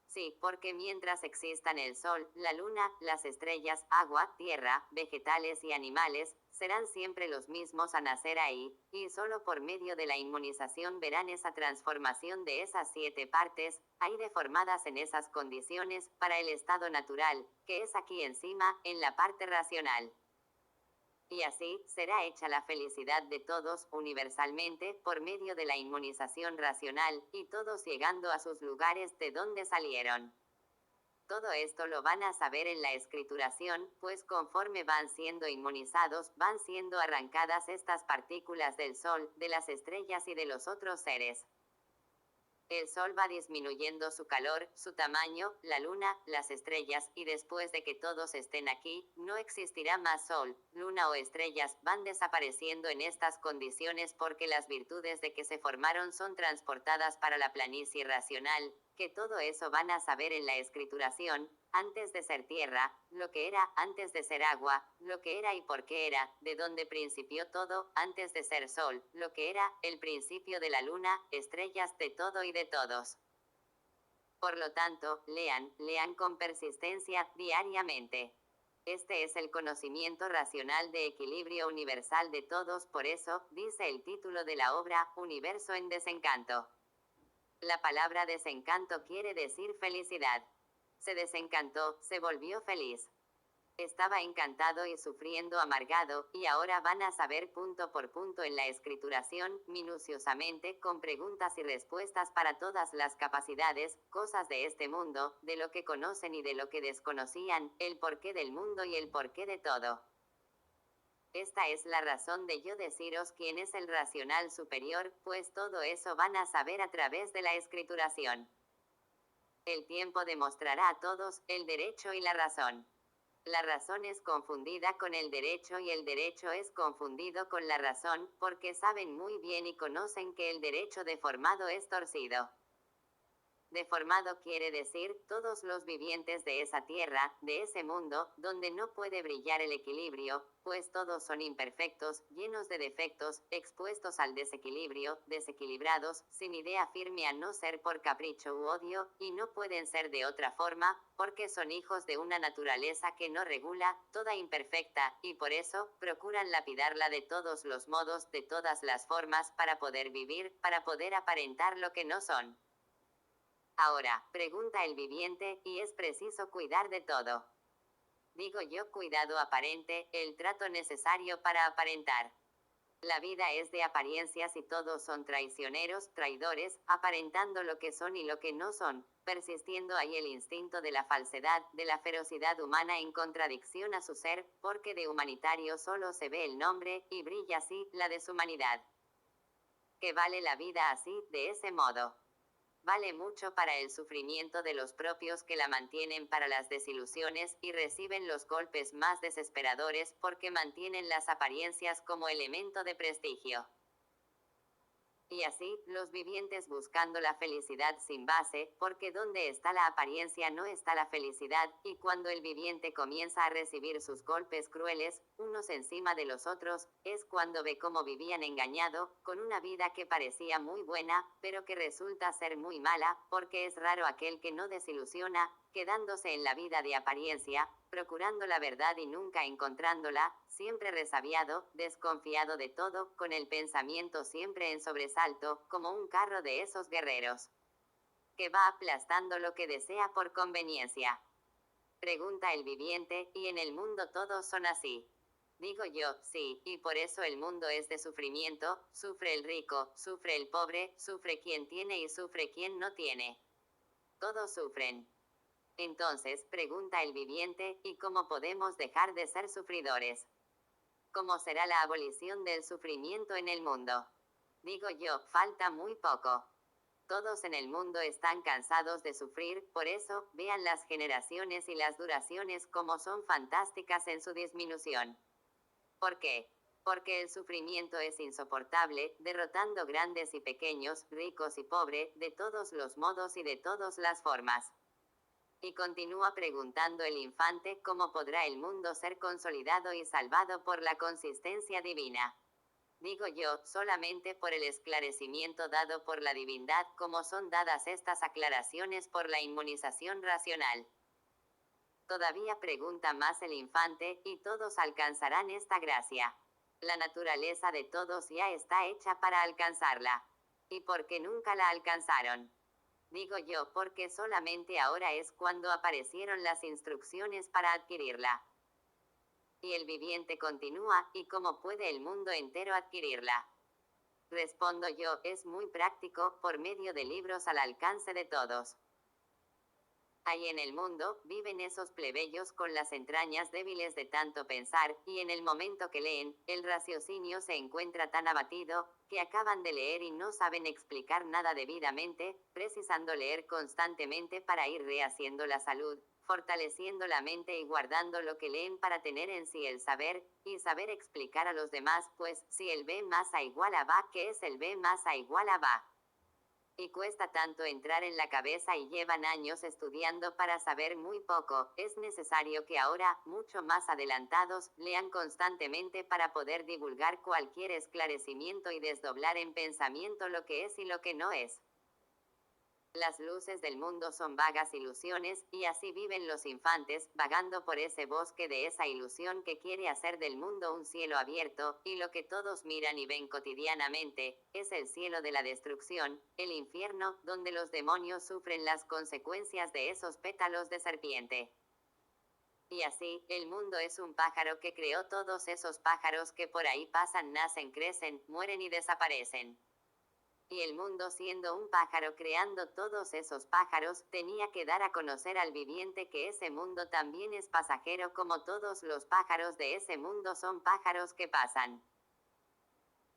Sí, porque mientras existan el sol, la luna, las estrellas, agua, tierra, vegetales y animales, serán siempre los mismos a nacer ahí, y solo por medio de la inmunización verán esa transformación de esas 7 partes, ahí deformadas en esas condiciones, para el estado natural, que es aquí encima, en la parte racional. Y así, será hecha la felicidad de todos, universalmente, por medio de la inmunización racional, y todos llegando a sus lugares de donde salieron. Todo esto lo van a saber en la escrituración, pues conforme van siendo inmunizados, van siendo arrancadas estas partículas del sol, de las estrellas y de los otros seres. El sol va disminuyendo su calor, su tamaño, la luna, las estrellas, y después de que todos estén aquí, no existirá más sol, luna o estrellas, van desapareciendo en estas condiciones porque las virtudes de que se formaron son transportadas para la planicie racional, que todo eso van a saber en la escrituración, antes de ser tierra, lo que era, antes de ser agua, lo que era y por qué era, de dónde principió todo, antes de ser sol, lo que era, el principio de la luna, estrellas, de todo y de todos. Por lo tanto, lean con persistencia, diariamente. Este es el conocimiento racional de equilibrio universal de todos, por eso, dice el título de la obra, Universo en desencanto. La palabra desencanto quiere decir felicidad. Se desencantó, se volvió feliz. Estaba encantado y sufriendo amargado, y ahora van a saber punto por punto en la escrituración, minuciosamente, con preguntas y respuestas para todas las capacidades, cosas de este mundo, de lo que conocen y de lo que desconocían, el porqué del mundo y el porqué de todo. Esta es la razón de yo deciros quién es el racional superior, pues todo eso van a saber a través de la escrituración. El tiempo demostrará a todos, el derecho y la razón. La razón es confundida con el derecho y el derecho es confundido con la razón, porque saben muy bien y conocen que el derecho deformado es torcido. Deformado quiere decir, todos los vivientes de esa tierra, de ese mundo, donde no puede brillar el equilibrio, pues todos son imperfectos, llenos de defectos, expuestos al desequilibrio, desequilibrados, sin idea firme a no ser por capricho u odio, y no pueden ser de otra forma, porque son hijos de una naturaleza que no regula, toda imperfecta, y por eso, procuran lapidarla de todos los modos, de todas las formas, para poder vivir, para poder aparentar lo que no son. Ahora, pregunta el viviente, y es preciso cuidar de todo. Digo yo cuidado aparente, el trato necesario para aparentar. La vida es de apariencias y todos son traicioneros, traidores, aparentando lo que son y lo que no son, persistiendo ahí el instinto de la falsedad, de la ferocidad humana en contradicción a su ser, porque de humanitario solo se ve el nombre, y brilla así, la deshumanidad. Que vale la vida así, de ese modo. Vale mucho para el sufrimiento de los propios que la mantienen para las desilusiones, y reciben los golpes más desesperadores porque mantienen las apariencias como elemento de prestigio. Y así, los vivientes buscando la felicidad sin base, porque donde está la apariencia no está la felicidad, y cuando el viviente comienza a recibir sus golpes crueles, unos encima de los otros, es cuando ve cómo vivían engañado, con una vida que parecía muy buena, pero que resulta ser muy mala, porque es raro aquel que no desilusiona, quedándose en la vida de apariencia, procurando la verdad y nunca encontrándola, siempre resabiado, desconfiado de todo, con el pensamiento siempre en sobresalto, como un carro de esos guerreros, que va aplastando lo que desea por conveniencia. Pregunta el viviente, ¿y en el mundo todos son así? Digo yo, sí, y por eso el mundo es de sufrimiento, sufre el rico, sufre el pobre, sufre quien tiene y sufre quien no tiene. Todos sufren. Entonces, pregunta el viviente, ¿y cómo podemos dejar de ser sufridores? ¿Cómo será la abolición del sufrimiento en el mundo? Digo yo, falta muy poco. Todos en el mundo están cansados de sufrir, por eso, vean las generaciones y las duraciones como son fantásticas en su disminución. ¿Por qué? Porque el sufrimiento es insoportable, derrotando grandes y pequeños, ricos y pobres, de todos los modos y de todas las formas. Y continúa preguntando el infante cómo podrá el mundo ser consolidado y salvado por la consistencia divina. Digo yo, solamente por el esclarecimiento dado por la divindad, como son dadas estas aclaraciones por la inmunización racional. Todavía pregunta más el infante, y todos alcanzarán esta gracia. La naturaleza de todos ya está hecha para alcanzarla. ¿Y por qué nunca la alcanzaron? Digo yo, porque solamente ahora es cuando aparecieron las instrucciones para adquirirla. Y el viviente continúa, ¿y cómo puede el mundo entero adquirirla? Respondo yo, es muy práctico, por medio de libros al alcance de todos. Ahí en el mundo, viven esos plebeyos con las entrañas débiles de tanto pensar, y en el momento que leen, el raciocinio se encuentra tan abatido, que acaban de leer y no saben explicar nada debidamente, precisando leer constantemente para ir rehaciendo la salud, fortaleciendo la mente y guardando lo que leen para tener en sí el saber, y saber explicar a los demás, pues, si el B más A igual a va, ¿qué es el B más A igual a va? Y cuesta tanto entrar en la cabeza y llevan años estudiando para saber muy poco, es necesario que ahora, mucho más adelantados, lean constantemente para poder divulgar cualquier esclarecimiento y desdoblar en pensamiento lo que es y lo que no es. Las luces del mundo son vagas ilusiones, y así viven los infantes, vagando por ese bosque de esa ilusión que quiere hacer del mundo un cielo abierto, y lo que todos miran y ven cotidianamente, es el cielo de la destrucción, el infierno, donde los demonios sufren las consecuencias de esos pétalos de serpiente. Y así, el mundo es un pájaro que creó todos esos pájaros que por ahí pasan, nacen, crecen, mueren y desaparecen. Y el mundo, siendo un pájaro creando todos esos pájaros, tenía que dar a conocer al viviente que ese mundo también es pasajero, como todos los pájaros de ese mundo son pájaros que pasan.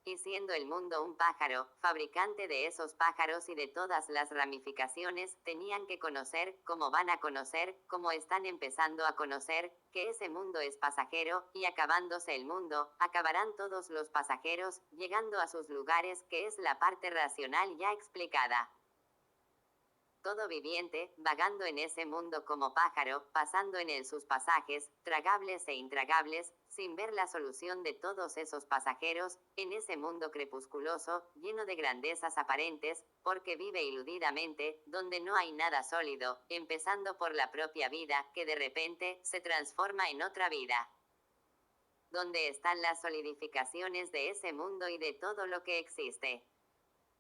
Y siendo el mundo un pájaro, fabricante de esos pájaros y de todas las ramificaciones, tenían que conocer, como van a conocer, como están empezando a conocer, que ese mundo es pasajero, y acabándose el mundo, acabarán todos los pasajeros, llegando a sus lugares, que es la parte racional ya explicada. Todo viviente, vagando en ese mundo como pájaro, pasando en él sus pasajes, tragables e intragables, sin ver la solución de todos esos pasajeros, en ese mundo crepusculoso, lleno de grandezas aparentes, porque vive iludidamente, donde no hay nada sólido, empezando por la propia vida, que de repente, se transforma en otra vida. ¿Dónde están las solidificaciones de ese mundo y de todo lo que existe?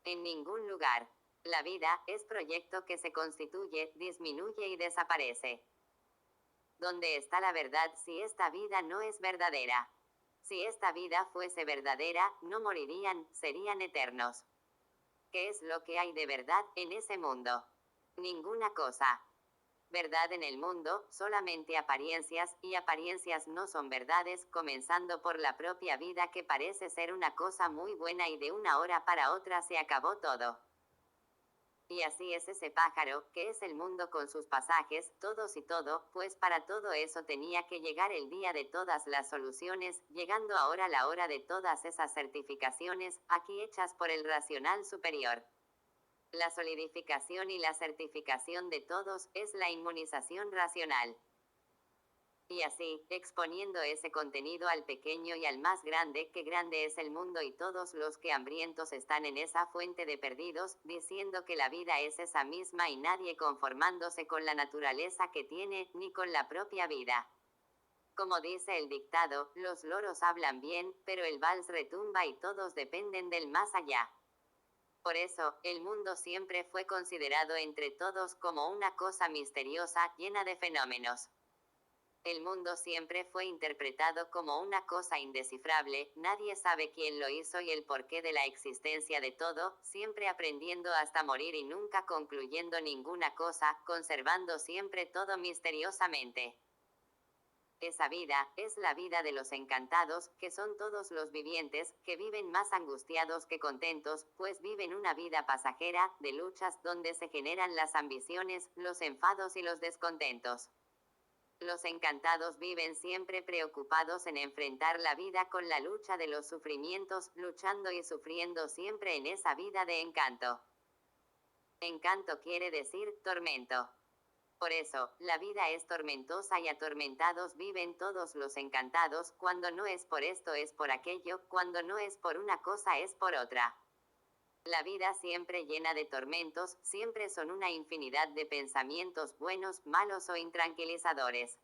En ningún lugar. La vida es proyecto que se constituye, disminuye y desaparece. ¿Dónde está la verdad si esta vida no es verdadera? Si esta vida fuese verdadera, no morirían, serían eternos. ¿Qué es lo que hay de verdad en ese mundo? Ninguna cosa. Verdad en el mundo, solamente apariencias, y apariencias no son verdades, comenzando por la propia vida que parece ser una cosa muy buena y de una hora para otra se acabó todo. Y así es ese pájaro, que es el mundo con sus pasajes, todos y todo, pues para todo eso tenía que llegar el día de todas las soluciones, llegando ahora la hora de todas esas certificaciones, aquí hechas por el racional superior. La solidificación y la certificación de todos, es la inmunización racional. Y así, exponiendo ese contenido al pequeño y al más grande, que grande es el mundo y todos los que hambrientos están en esa fuente de perdidos, diciendo que la vida es esa misma y nadie conformándose con la naturaleza que tiene, ni con la propia vida. Como dice el dictado, los loros hablan bien, pero el vals retumba y todos dependen del más allá. Por eso, el mundo siempre fue considerado entre todos como una cosa misteriosa, llena de fenómenos. El mundo siempre fue interpretado como una cosa indescifrable, nadie sabe quién lo hizo y el porqué de la existencia de todo, siempre aprendiendo hasta morir y nunca concluyendo ninguna cosa, conservando siempre todo misteriosamente. Esa vida, es la vida de los encantados, que son todos los vivientes, que viven más angustiados que contentos, pues viven una vida pasajera, de luchas, donde se generan las ambiciones, los enfados y los descontentos. Los encantados viven siempre preocupados en enfrentar la vida con la lucha de los sufrimientos, luchando y sufriendo siempre en esa vida de encanto. Encanto quiere decir tormento. Por eso, la vida es tormentosa y atormentados viven todos los encantados, cuando no es por esto es por aquello, cuando no es por una cosa es por otra. La vida siempre llena de tormentos, siempre son una infinidad de pensamientos buenos, malos o intranquilizadores.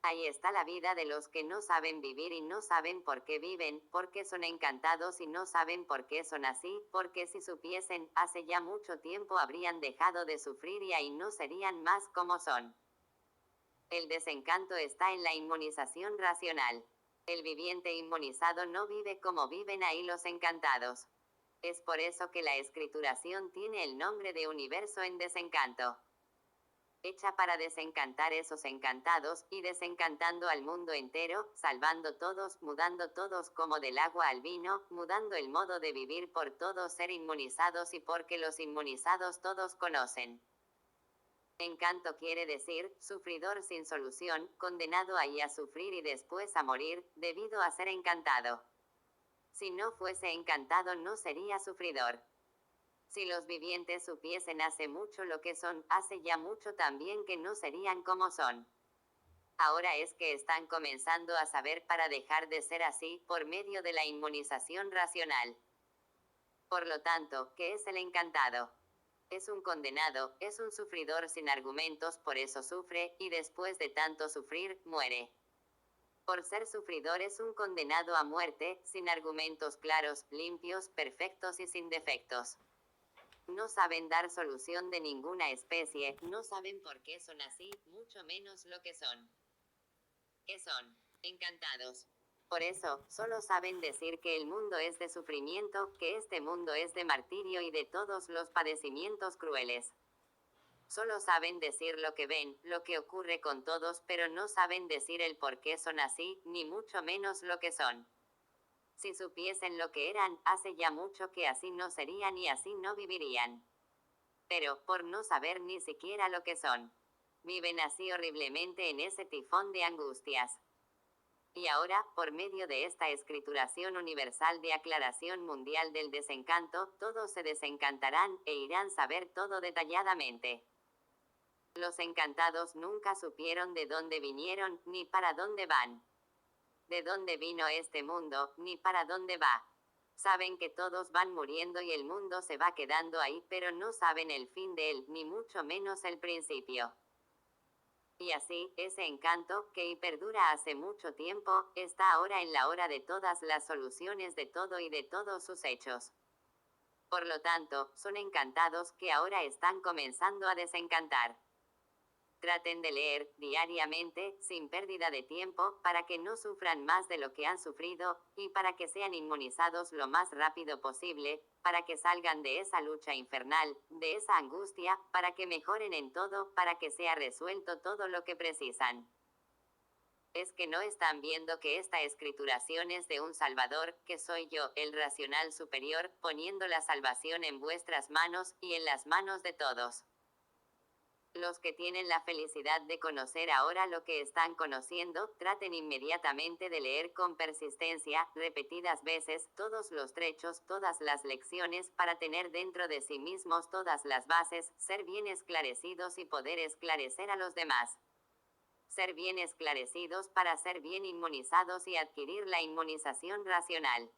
Ahí está la vida de los que no saben vivir y no saben por qué viven, porque son encantados y no saben por qué son así, porque si supiesen, hace ya mucho tiempo habrían dejado de sufrir y ahí no serían más como son. El desencanto está en la inmunización racional. El viviente inmunizado no vive como viven ahí los encantados. Es por eso que la escrituración tiene el nombre de universo en desencanto. Hecha para desencantar esos encantados, y desencantando al mundo entero, salvando todos, mudando todos como del agua al vino, mudando el modo de vivir por todos ser inmunizados y porque los inmunizados todos conocen. Encanto quiere decir, sufridor sin solución, condenado ahí a sufrir y después a morir, debido a ser encantado. Si no fuese encantado no sería sufridor. Si los vivientes supiesen hace mucho lo que son, hace ya mucho también que no serían como son. Ahora es que están comenzando a saber para dejar de ser así, por medio de la inmunización racional. Por lo tanto, ¿qué es el encantado? Es un condenado, es un sufridor sin argumentos, por eso sufre, y después de tanto sufrir, muere. Por ser sufridor es un condenado a muerte, sin argumentos claros, limpios, perfectos y sin defectos. No saben dar solución de ninguna especie, no saben por qué son así, mucho menos lo que son. ¿Qué son? Encantados. Por eso, solo saben decir que el mundo es de sufrimiento, que este mundo es de martirio y de todos los padecimientos crueles. Solo saben decir lo que ven, lo que ocurre con todos, pero no saben decir el por qué son así, ni mucho menos lo que son. Si supiesen lo que eran, hace ya mucho que así no serían y así no vivirían. Pero, por no saber ni siquiera lo que son, viven así horriblemente en ese tifón de angustias. Y ahora, por medio de esta escrituración universal de aclaración mundial del desencanto, todos se desencantarán, e irán a saber todo detalladamente. Los encantados nunca supieron de dónde vinieron, ni para dónde van. De dónde vino este mundo, ni para dónde va. Saben que todos van muriendo y el mundo se va quedando ahí, pero no saben el fin de él, ni mucho menos el principio. Y así, ese encanto, que perdura hace mucho tiempo, está ahora en la hora de todas las soluciones de todo y de todos sus hechos. Por lo tanto, son encantados que ahora están comenzando a desencantar. Traten de leer, diariamente, sin pérdida de tiempo, para que no sufran más de lo que han sufrido, y para que sean inmunizados lo más rápido posible, para que salgan de esa lucha infernal, de esa angustia, para que mejoren en todo, para que sea resuelto todo lo que precisan. Es que no están viendo que esta escrituración es de un Salvador, que soy yo, el racional superior, poniendo la salvación en vuestras manos, y en las manos de todos. Los que tienen la felicidad de conocer ahora lo que están conociendo, traten inmediatamente de leer con persistencia, repetidas veces, todos los trechos, todas las lecciones, para tener dentro de sí mismos todas las bases, ser bien esclarecidos y poder esclarecer a los demás. Ser bien esclarecidos para ser bien inmunizados y adquirir la inmunización racional.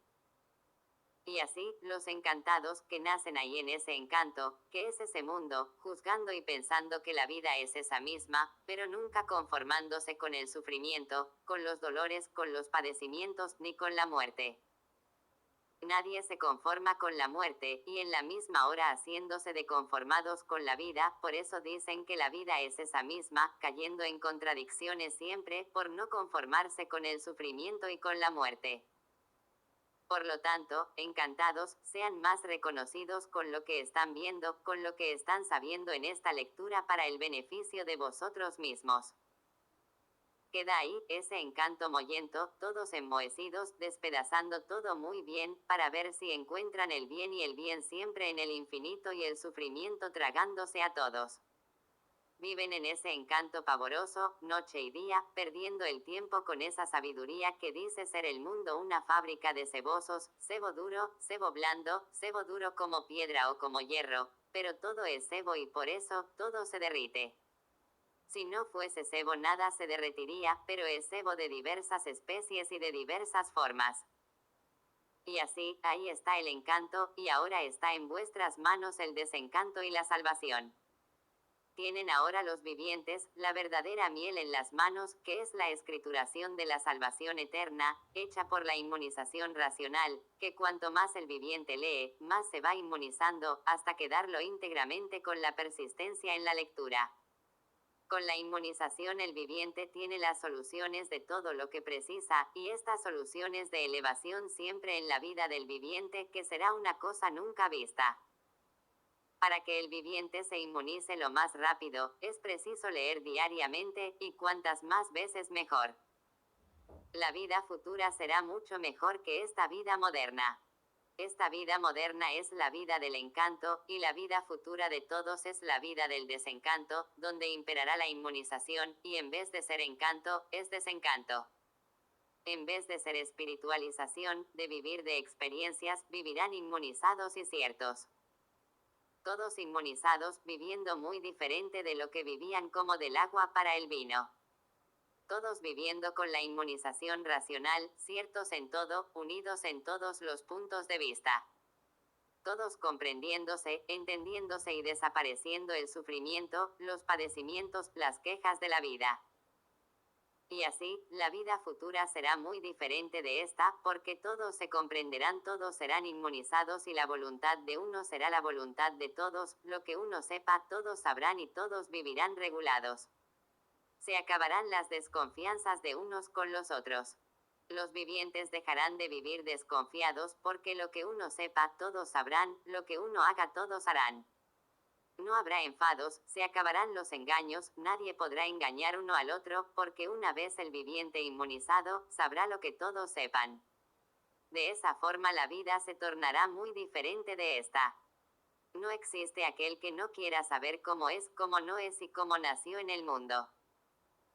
Y así, los encantados, que nacen ahí en ese encanto, que es ese mundo, juzgando y pensando que la vida es esa misma, pero nunca conformándose con el sufrimiento, con los dolores, con los padecimientos, ni con la muerte. Nadie se conforma con la muerte, y en la misma hora haciéndose de conformados con la vida, por eso dicen que la vida es esa misma, cayendo en contradicciones siempre, por no conformarse con el sufrimiento y con la muerte. Por lo tanto, encantados, sean más reconocidos con lo que están viendo, con lo que están sabiendo en esta lectura para el beneficio de vosotros mismos. Queda ahí, ese encanto mollento, todos enmohecidos, despedazando todo muy bien, para ver si encuentran el bien y el bien siempre en el infinito y el sufrimiento tragándose a todos. viven en ese encanto pavoroso, noche y día, perdiendo el tiempo con esa sabiduría que dice ser el mundo una fábrica de cebosos, cebo duro como piedra o como hierro, pero todo es cebo y por eso, todo se derrite. Si no fuese cebo nada se derretiría, pero es cebo de diversas especies y de diversas formas. Y así, ahí está el encanto, y ahora está en vuestras manos el desencanto y la salvación. Tienen ahora los vivientes la verdadera miel en las manos, que es la escrituración de la salvación eterna, hecha por la inmunización racional, que cuanto más el viviente lee, más se va inmunizando, hasta quedarlo íntegramente con la persistencia en la lectura. Con la inmunización el viviente tiene las soluciones de todo lo que precisa, y estas soluciones de elevación siempre en la vida del viviente, que será una cosa nunca vista. Para que el viviente se inmunice lo más rápido, es preciso leer diariamente, y cuantas más veces mejor. La vida futura será mucho mejor que esta vida moderna. Esta vida moderna es la vida del encanto, y la vida futura de todos es la vida del desencanto, donde imperará la inmunización, y en vez de ser encanto, es desencanto. En vez de ser espiritualización, de vivir de experiencias, vivirán inmunizados y ciertos. Todos inmunizados, viviendo muy diferente de lo que vivían como del agua para el vino. Todos viviendo con la inmunización racional, ciertos en todo, unidos en todos los puntos de vista. Todos comprendiéndose, entendiéndose y desapareciendo el sufrimiento, los padecimientos, las quejas de la vida. Y así, la vida futura será muy diferente de esta, porque todos se comprenderán, todos serán inmunizados y la voluntad de uno será la voluntad de todos, lo que uno sepa, todos sabrán y todos vivirán regulados. Se acabarán las desconfianzas de unos con los otros. Los vivientes dejarán de vivir desconfiados, porque lo que uno sepa, todos sabrán, lo que uno haga, todos harán. No habrá enfados, se acabarán los engaños, nadie podrá engañar uno al otro, porque una vez el viviente inmunizado, sabrá lo que todos sepan. De esa forma la vida se tornará muy diferente de esta. No existe aquel que no quiera saber cómo es, cómo no es y cómo nació en el mundo.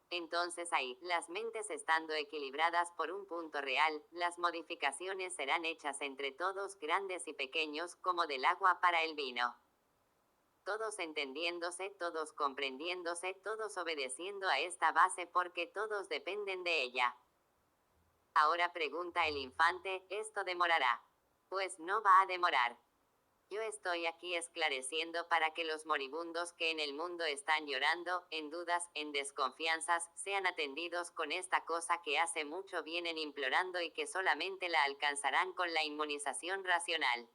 Entonces ahí, las mentes estando equilibradas por un punto real, las modificaciones serán hechas entre todos, grandes y pequeños, como del agua para el vino. Todos entendiéndose, todos comprendiéndose, todos obedeciendo a esta base porque todos dependen de ella. Ahora pregunta el infante, ¿esto demorará? Pues no va a demorar. Yo estoy aquí esclareciendo para que los moribundos que en el mundo están llorando, en dudas, en desconfianzas, sean atendidos con esta cosa que hace mucho vienen implorando y que solamente la alcanzarán con la inmunización racional.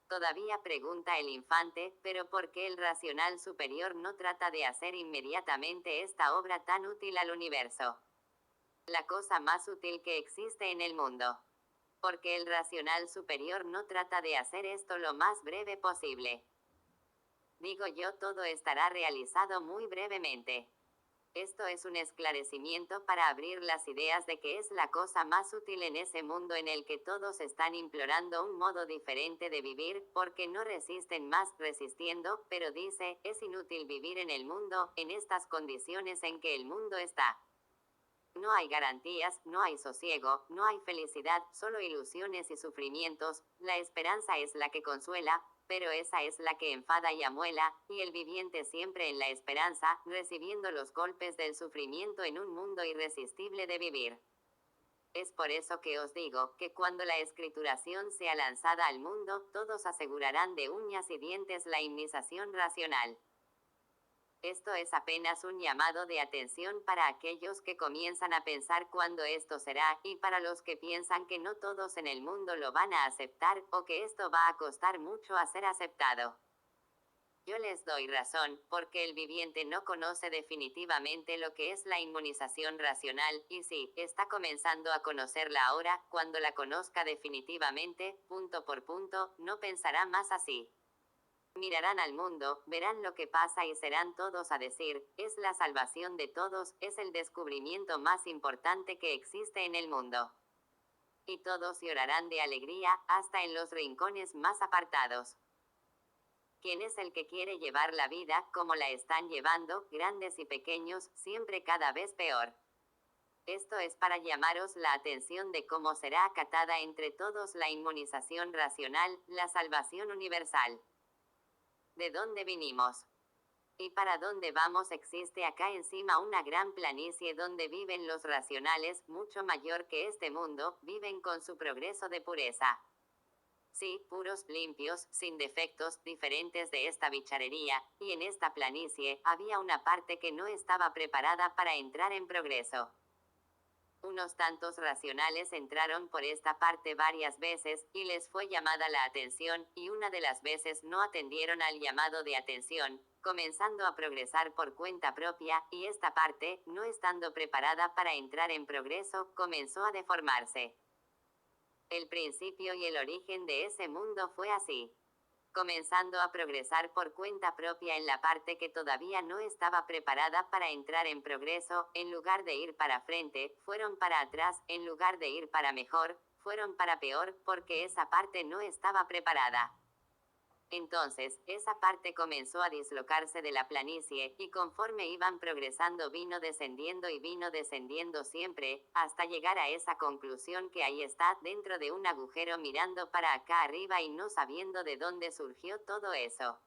Todavía pregunta el infante, pero ¿por qué el racional superior no trata de hacer inmediatamente esta obra tan útil al universo? La cosa más útil que existe en el mundo. Porque el racional superior no trata de hacer esto lo más breve posible. Digo yo, todo estará realizado muy brevemente. Esto es un esclarecimiento para abrir las ideas de que es la cosa más útil en ese mundo en el que todos están implorando un modo diferente de vivir, porque no resisten más resistiendo, pero dice, es inútil vivir en el mundo, en estas condiciones en que el mundo está. No hay garantías, no hay sosiego, no hay felicidad, solo ilusiones y sufrimientos, la esperanza es la que consuela, pero esa es la que enfada y amuela, y el viviente siempre en la esperanza, recibiendo los golpes del sufrimiento en un mundo irresistible de vivir. Es por eso que os digo, que cuando la escrituración sea lanzada al mundo, todos asegurarán de uñas y dientes la inmunización racional. Esto es apenas un llamado de atención para aquellos que comienzan a pensar cuándo esto será, y para los que piensan que no todos en el mundo lo van a aceptar, o que esto va a costar mucho a ser aceptado. Yo les doy razón, porque el viviente no conoce definitivamente lo que es la inmunización racional, y si está comenzando a conocerla ahora, cuando la conozca definitivamente, punto por punto, no pensará más así. Mirarán al mundo, verán lo que pasa y serán todos a decir, es la salvación de todos, es el descubrimiento más importante que existe en el mundo. Y todos llorarán de alegría, hasta en los rincones más apartados. ¿Quién es el que quiere llevar la vida como la están llevando, grandes y pequeños, siempre cada vez peor? Esto es para llamaros la atención de cómo será acatada entre todos la inmunización racional, la salvación universal. ¿De dónde vinimos? ¿Y para dónde vamos? Existe acá encima una gran planicie donde viven los racionales, mucho mayor que este mundo, viven con su progreso de pureza. Sí, puros, limpios, sin defectos, diferentes de esta bicharería, y en esta planicie había una parte que no estaba preparada para entrar en progreso. Unos tantos racionales entraron por esta parte varias veces, y les fue llamada la atención, y una de las veces no atendieron al llamado de atención, comenzando a progresar por cuenta propia, y esta parte, no estando preparada para entrar en progreso, comenzó a deformarse. El principio y el origen de ese mundo fue así. Comenzando a progresar por cuenta propia en la parte que todavía no estaba preparada para entrar en progreso, en lugar de ir para frente, fueron para atrás, en lugar de ir para mejor, fueron para peor, porque esa parte no estaba preparada. Entonces, esa parte comenzó a dislocarse de la planicie, y conforme iban progresando vino descendiendo siempre, hasta llegar a esa conclusión que ahí está, dentro de un agujero mirando para acá arriba y no sabiendo de dónde surgió todo eso.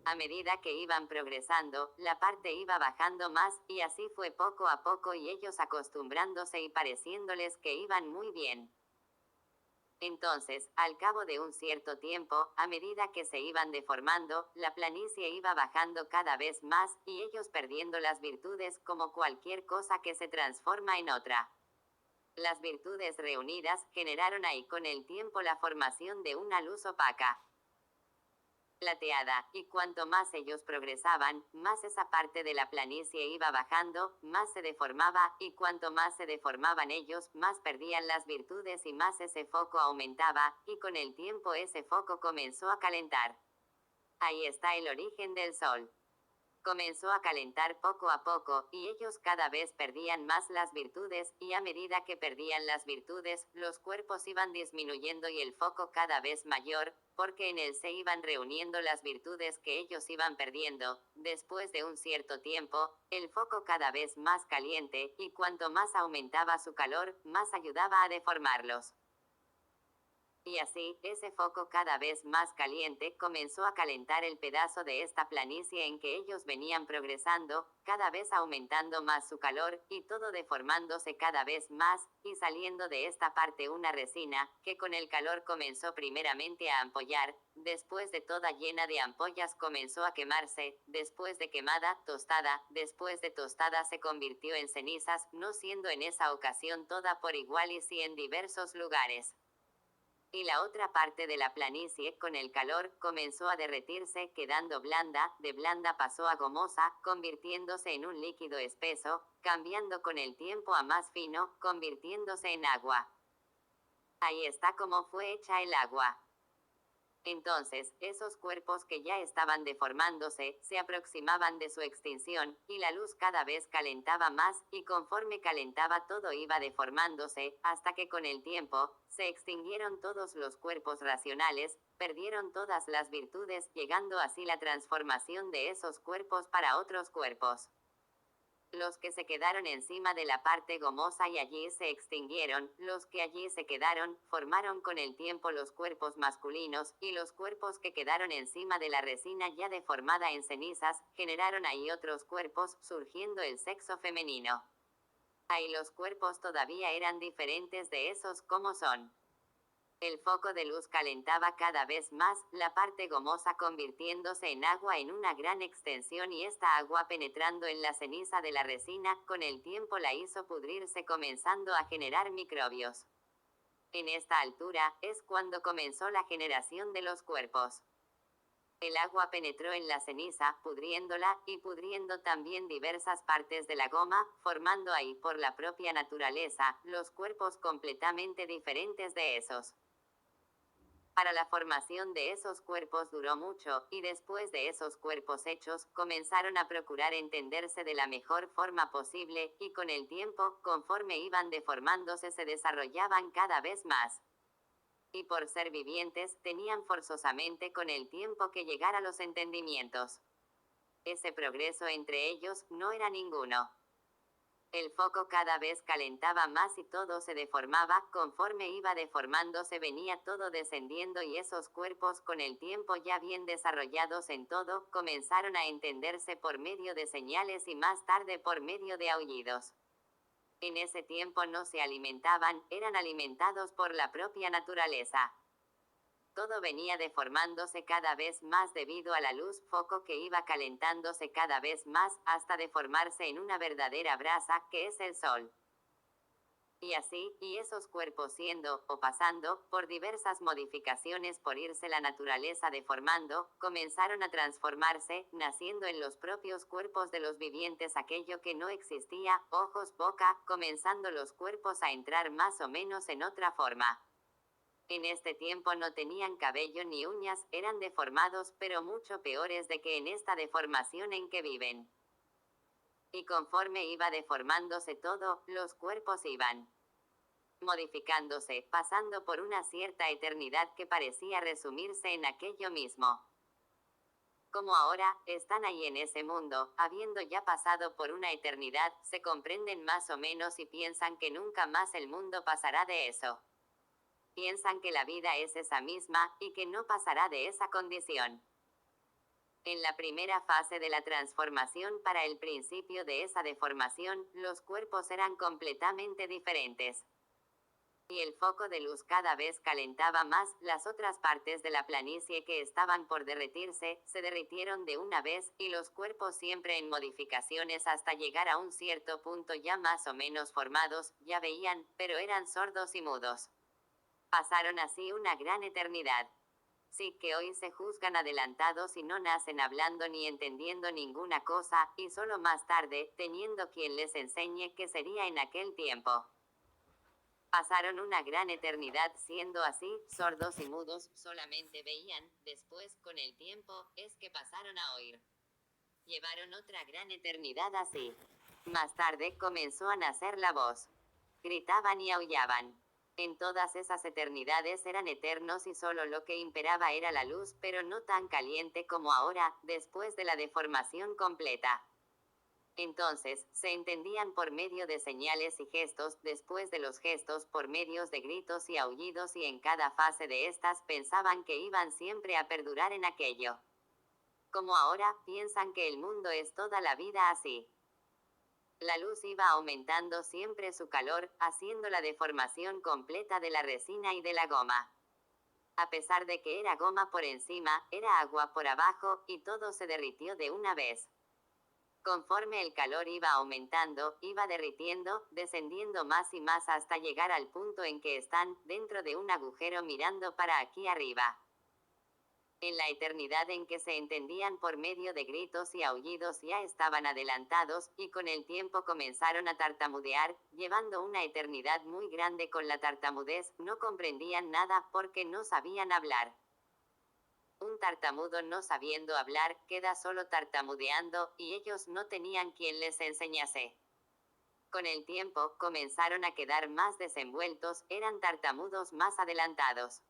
A medida que iban progresando, la parte iba bajando más, y así fue poco a poco y ellos acostumbrándose y pareciéndoles que iban muy bien. Entonces, al cabo de un cierto tiempo, a medida que se iban deformando, la planicie iba bajando cada vez más, y ellos perdiendo las virtudes como cualquier cosa que se transforma en otra. Las virtudes reunidas generaron ahí con el tiempo la formación de una luz opaca, plateada, y cuanto más ellos progresaban, más esa parte de la planicie iba bajando, más se deformaba, y cuanto más se deformaban ellos, más perdían las virtudes y más ese foco aumentaba, y con el tiempo ese foco comenzó a calentar. Ahí está el origen del sol. Comenzó a calentar poco a poco, y ellos cada vez perdían más las virtudes, y a medida que perdían las virtudes, los cuerpos iban disminuyendo y el foco cada vez mayor, porque en él se iban reuniendo las virtudes que ellos iban perdiendo. Después de un cierto tiempo, el foco cada vez más caliente, y cuanto más aumentaba su calor, más ayudaba a deformarlos. Y así, ese foco cada vez más caliente comenzó a calentar el pedazo de esta planicie en que ellos venían progresando, cada vez aumentando más su calor, y todo deformándose cada vez más, y saliendo de esta parte una resina, que con el calor comenzó primeramente a ampollar, después de toda llena de ampollas comenzó a quemarse, después de quemada, tostada, después de tostada se convirtió en cenizas, no siendo en esa ocasión toda por igual y sí en diversos lugares. Y la otra parte de la planicie, con el calor, comenzó a derretirse, quedando blanda, de blanda pasó a gomosa, convirtiéndose en un líquido espeso, cambiando con el tiempo a más fino, convirtiéndose en agua. Ahí está cómo fue hecha el agua. Entonces, esos cuerpos que ya estaban deformándose, se aproximaban de su extinción, y la luz cada vez calentaba más, y conforme calentaba todo iba deformándose, hasta que con el tiempo, se extinguieron todos los cuerpos racionales, perdieron todas las virtudes, llegando así la transformación de esos cuerpos para otros cuerpos. Los que se quedaron encima de la parte gomosa y allí se extinguieron, los que allí se quedaron, formaron con el tiempo los cuerpos masculinos, y los cuerpos que quedaron encima de la resina ya deformada en cenizas, generaron ahí otros cuerpos, surgiendo el sexo femenino. Ahí los cuerpos todavía eran diferentes de esos como son. El foco de luz calentaba cada vez más, la parte gomosa convirtiéndose en agua en una gran extensión y esta agua penetrando en la ceniza de la resina, con el tiempo la hizo pudrirse comenzando a generar microbios. En esta altura, es cuando comenzó la generación de los cuerpos. El agua penetró en la ceniza, pudriéndola, y pudriendo también diversas partes de la goma, formando ahí por la propia naturaleza, los cuerpos completamente diferentes de esos. Para la formación de esos cuerpos duró mucho, y después de esos cuerpos hechos, comenzaron a procurar entenderse de la mejor forma posible, y con el tiempo, conforme iban deformándose se desarrollaban cada vez más. Y por ser vivientes, tenían forzosamente con el tiempo que llegar a los entendimientos. Ese progreso entre ellos no era ninguno. El foco cada vez calentaba más y todo se deformaba, conforme iba deformándose venía todo descendiendo y esos cuerpos con el tiempo ya bien desarrollados en todo, comenzaron a entenderse por medio de señales y más tarde por medio de aullidos. En ese tiempo no se alimentaban, eran alimentados por la propia naturaleza. Todo venía deformándose cada vez más debido a la luz foco que iba calentándose cada vez más hasta deformarse en una verdadera brasa que es el sol. Y así, y esos cuerpos siendo, o pasando, por diversas modificaciones por irse la naturaleza deformando, comenzaron a transformarse, naciendo en los propios cuerpos de los vivientes aquello que no existía, ojos, boca, comenzando los cuerpos a entrar más o menos en otra forma. En este tiempo no tenían cabello ni uñas, eran deformados, pero mucho peores de que en esta deformación en que viven. Y conforme iba deformándose todo, los cuerpos iban modificándose, pasando por una cierta eternidad que parecía resumirse en aquello mismo. Como ahora, están ahí en ese mundo, habiendo ya pasado por una eternidad, se comprenden más o menos y piensan que nunca más el mundo pasará de eso. Piensan que la vida es esa misma, y que no pasará de esa condición. En la primera fase de la transformación para el principio de esa deformación, los cuerpos eran completamente diferentes. Y el foco de luz cada vez calentaba más, las otras partes de la planicie que estaban por derretirse, se derritieron de una vez, y los cuerpos siempre en modificaciones hasta llegar a un cierto punto ya más o menos formados, ya veían, pero eran sordos y mudos. Pasaron así una gran eternidad. Sí que hoy se juzgan adelantados y no nacen hablando ni entendiendo ninguna cosa, y solo más tarde, teniendo quien les enseñe qué sería en aquel tiempo. Pasaron una gran eternidad siendo así, sordos y mudos, solamente veían, después, con el tiempo, es que pasaron a oír. Llevaron otra gran eternidad así. Más tarde comenzó a nacer la voz. Gritaban y aullaban. En todas esas eternidades eran eternos y solo lo que imperaba era la luz, pero no tan caliente como ahora, después de la deformación completa. Entonces, se entendían por medio de señales y gestos, después de los gestos por medios de gritos y aullidos y en cada fase de estas pensaban que iban siempre a perdurar en aquello. Como ahora, piensan que el mundo es toda la vida así. La luz iba aumentando siempre su calor, haciendo la deformación completa de la resina y de la goma. A pesar de que era goma por encima, era agua por abajo, y todo se derritió de una vez. Conforme el calor iba aumentando, iba derritiendo, descendiendo más y más hasta llegar al punto en que están, dentro de un agujero mirando para aquí arriba. En la eternidad en que se entendían por medio de gritos y aullidos ya estaban adelantados, y con el tiempo comenzaron a tartamudear, llevando una eternidad muy grande con la tartamudez, no comprendían nada porque no sabían hablar. Un tartamudo no sabiendo hablar, queda solo tartamudeando, y ellos no tenían quien les enseñase. Con el tiempo, comenzaron a quedar más desenvueltos, eran tartamudos más adelantados.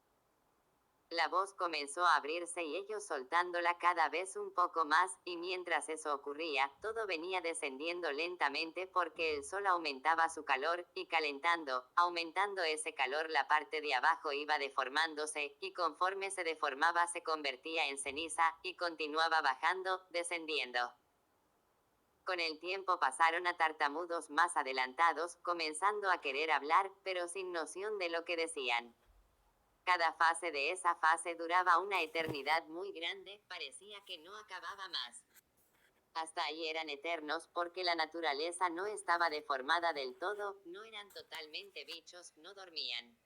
La voz comenzó a abrirse y ellos soltándola cada vez un poco más, y mientras eso ocurría, todo venía descendiendo lentamente porque el sol aumentaba su calor, y calentando, aumentando ese calor la parte de abajo iba deformándose, y conforme se deformaba se convertía en ceniza, y continuaba bajando, descendiendo. Con el tiempo pasaron a tartamudos más adelantados, comenzando a querer hablar, pero sin noción de lo que decían. Cada fase de esa fase duraba una eternidad muy grande, parecía que no acababa más. Hasta ahí eran eternos porque la naturaleza no estaba deformada del todo, no eran totalmente bichos, no dormían.